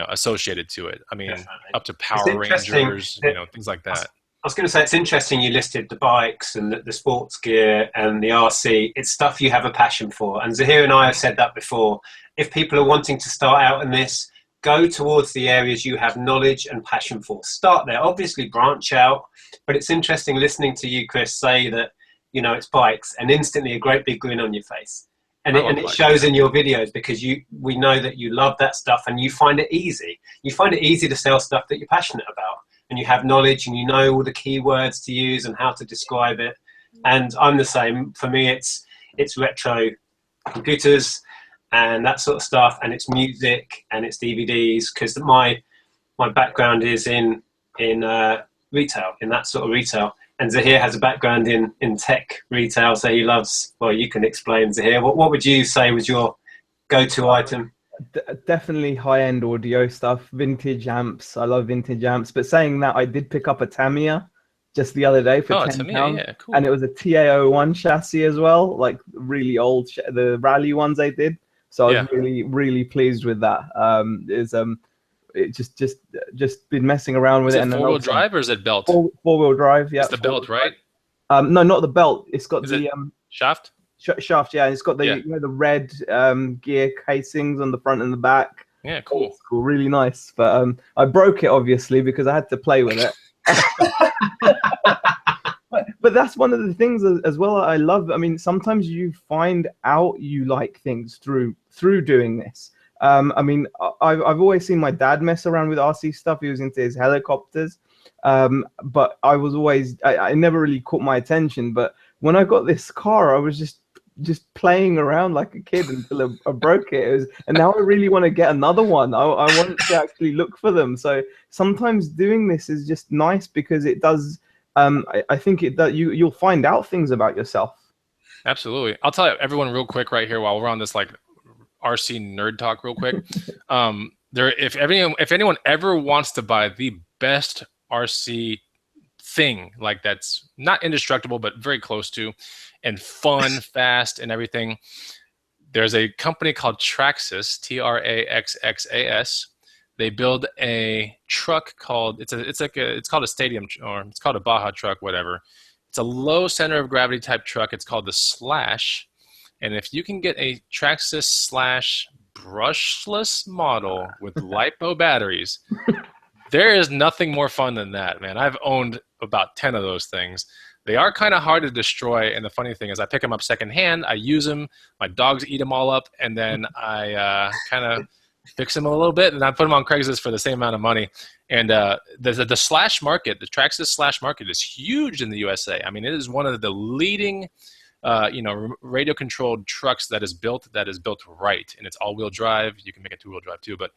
associated to it. I mean, definitely. Up to Power Rangers, things like that. I was going to say, it's interesting you listed the bikes and the sports gear and the RC. It's stuff you have a passion for. And Zaheer and I have said that before. If people are wanting to start out in this, go towards the areas you have knowledge and passion for. Start there. Obviously, branch out. But it's interesting listening to you, Chris, say that, it's bikes, and instantly a great big grin on your face. And it shows in your videos because we know that you love that stuff and you find it easy. You find it easy to sell stuff that you're passionate about. And you have knowledge and you know all the keywords to use and how to describe it. And I'm the same. For me, it's retro computers and that sort of stuff, and it's music and it's DVDs, because my background is in retail, in that sort of retail. And Zaheer has a background in tech retail, so he loves. Well, you can explain, Zaheer. What would you say was your go-to item? Definitely high-end audio stuff, vintage amps. I love vintage amps. But saying that, I did pick up a Tamiya. just the other day for Oh, it's a £10, yeah, cool. and it was a TA01 chassis as well, like really old, the rally ones they did. So I was really pleased with that. It just been messing around with Is it. it And then four-wheel also drive or is it belt? four-wheel drive. Yeah, It's the belt, right? No, not the belt. It's got Is the it shaft? shaft. Yeah, it's got the Yeah. you know, the red gear casings on the front and the back. Yeah, cool. It's cool, really nice. But I broke it obviously because I had to play with it. But that's one of the things as well I love. I mean, sometimes you find out you like things through doing this. I mean, I've always seen my dad mess around with RC stuff. He was into his helicopters. But I was always, I never really caught my attention. But when I got this car, I was just playing around like a kid until I broke it. And now I really want to get another one. I want to actually look for them. So sometimes doing this is just nice because it does. I think you'll find out things about yourself. Absolutely. I'll tell everyone real quick right here while we're on this like RC nerd talk real quick. If anyone ever wants to buy the best RC thing, like that's not indestructible but very close to, and fun, fast, and everything, there's a company called Traxxas, Traxxas. They build a truck called it's called a stadium, or it's called a Baja truck, whatever. It's a low center of gravity type truck. It's called the Slash, and if you can get a Traxxas Slash brushless model with LiPo batteries, there is nothing more fun than that, man. I've owned about 10 of those things. They are kind of hard to destroy, and the funny thing is I pick them up secondhand, I use them, my dogs eat them all up, and then I kind of fix them a little bit, and I put them on Craigslist for the same amount of money. And the Slash market, the Traxxas Slash market, is huge in the USA. I mean, it is one of the leading radio-controlled trucks that is built right, and it's all-wheel drive. You can make it two-wheel drive too, but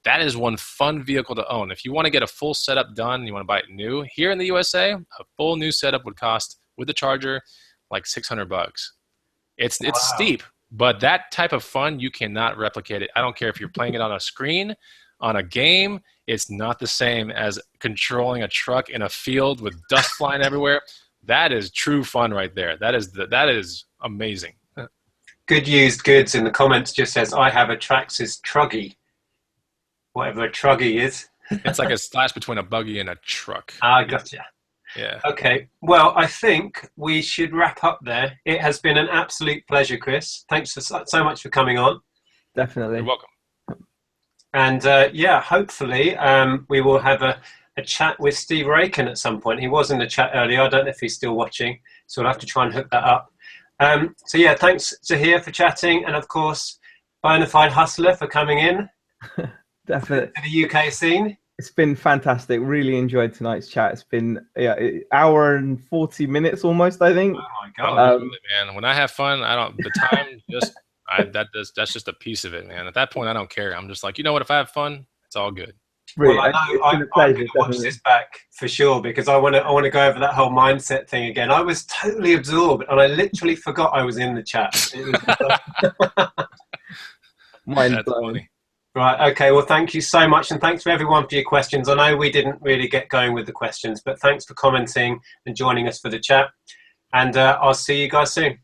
that is one fun vehicle to own. If you want to get a full setup done and you want to buy it new, here in the USA, a full new setup would cost, with the charger, like $600. It's steep, but that type of fun, you cannot replicate it. I don't care if you're playing it on a screen, on a game, it's not the same as controlling a truck in a field with dust flying everywhere. That is true fun right there. That is amazing. Good Used Goods in the comments just says, I have a Traxxas Truggy. Whatever a Truggy is. It's like a slash between a buggy and a truck. Gotcha. Yeah. Okay. Well, I think we should wrap up there. It has been an absolute pleasure, Chris. Thanks so much for coming on. Definitely. You're welcome. And hopefully we will have a chat with Steve Raken at some point. He was in the chat earlier. I don't know if he's still watching, so we'll have to try and hook that up. So yeah, thanks Zaheer for chatting, and of course, Bonafide Hustler for coming in. Definitely. To the UK scene. It's been fantastic. Really enjoyed tonight's chat. It's been hour and 40 minutes almost, I think. Oh my god, absolutely, man! When I have fun, the time that's just a piece of it, man. At that point, I don't care. I'm just like, you know what? If I have fun, it's all good. Well, I know I'm going to watch this back for sure because I want to go over that whole mindset thing again. I was totally absorbed and I literally forgot I was in the chat. Mind That's blowing. funny. Right, okay, well, thank you so much, and thanks for everyone for your questions. I know we didn't really get going with the questions, but thanks for commenting and joining us for the chat, and I'll see you guys soon.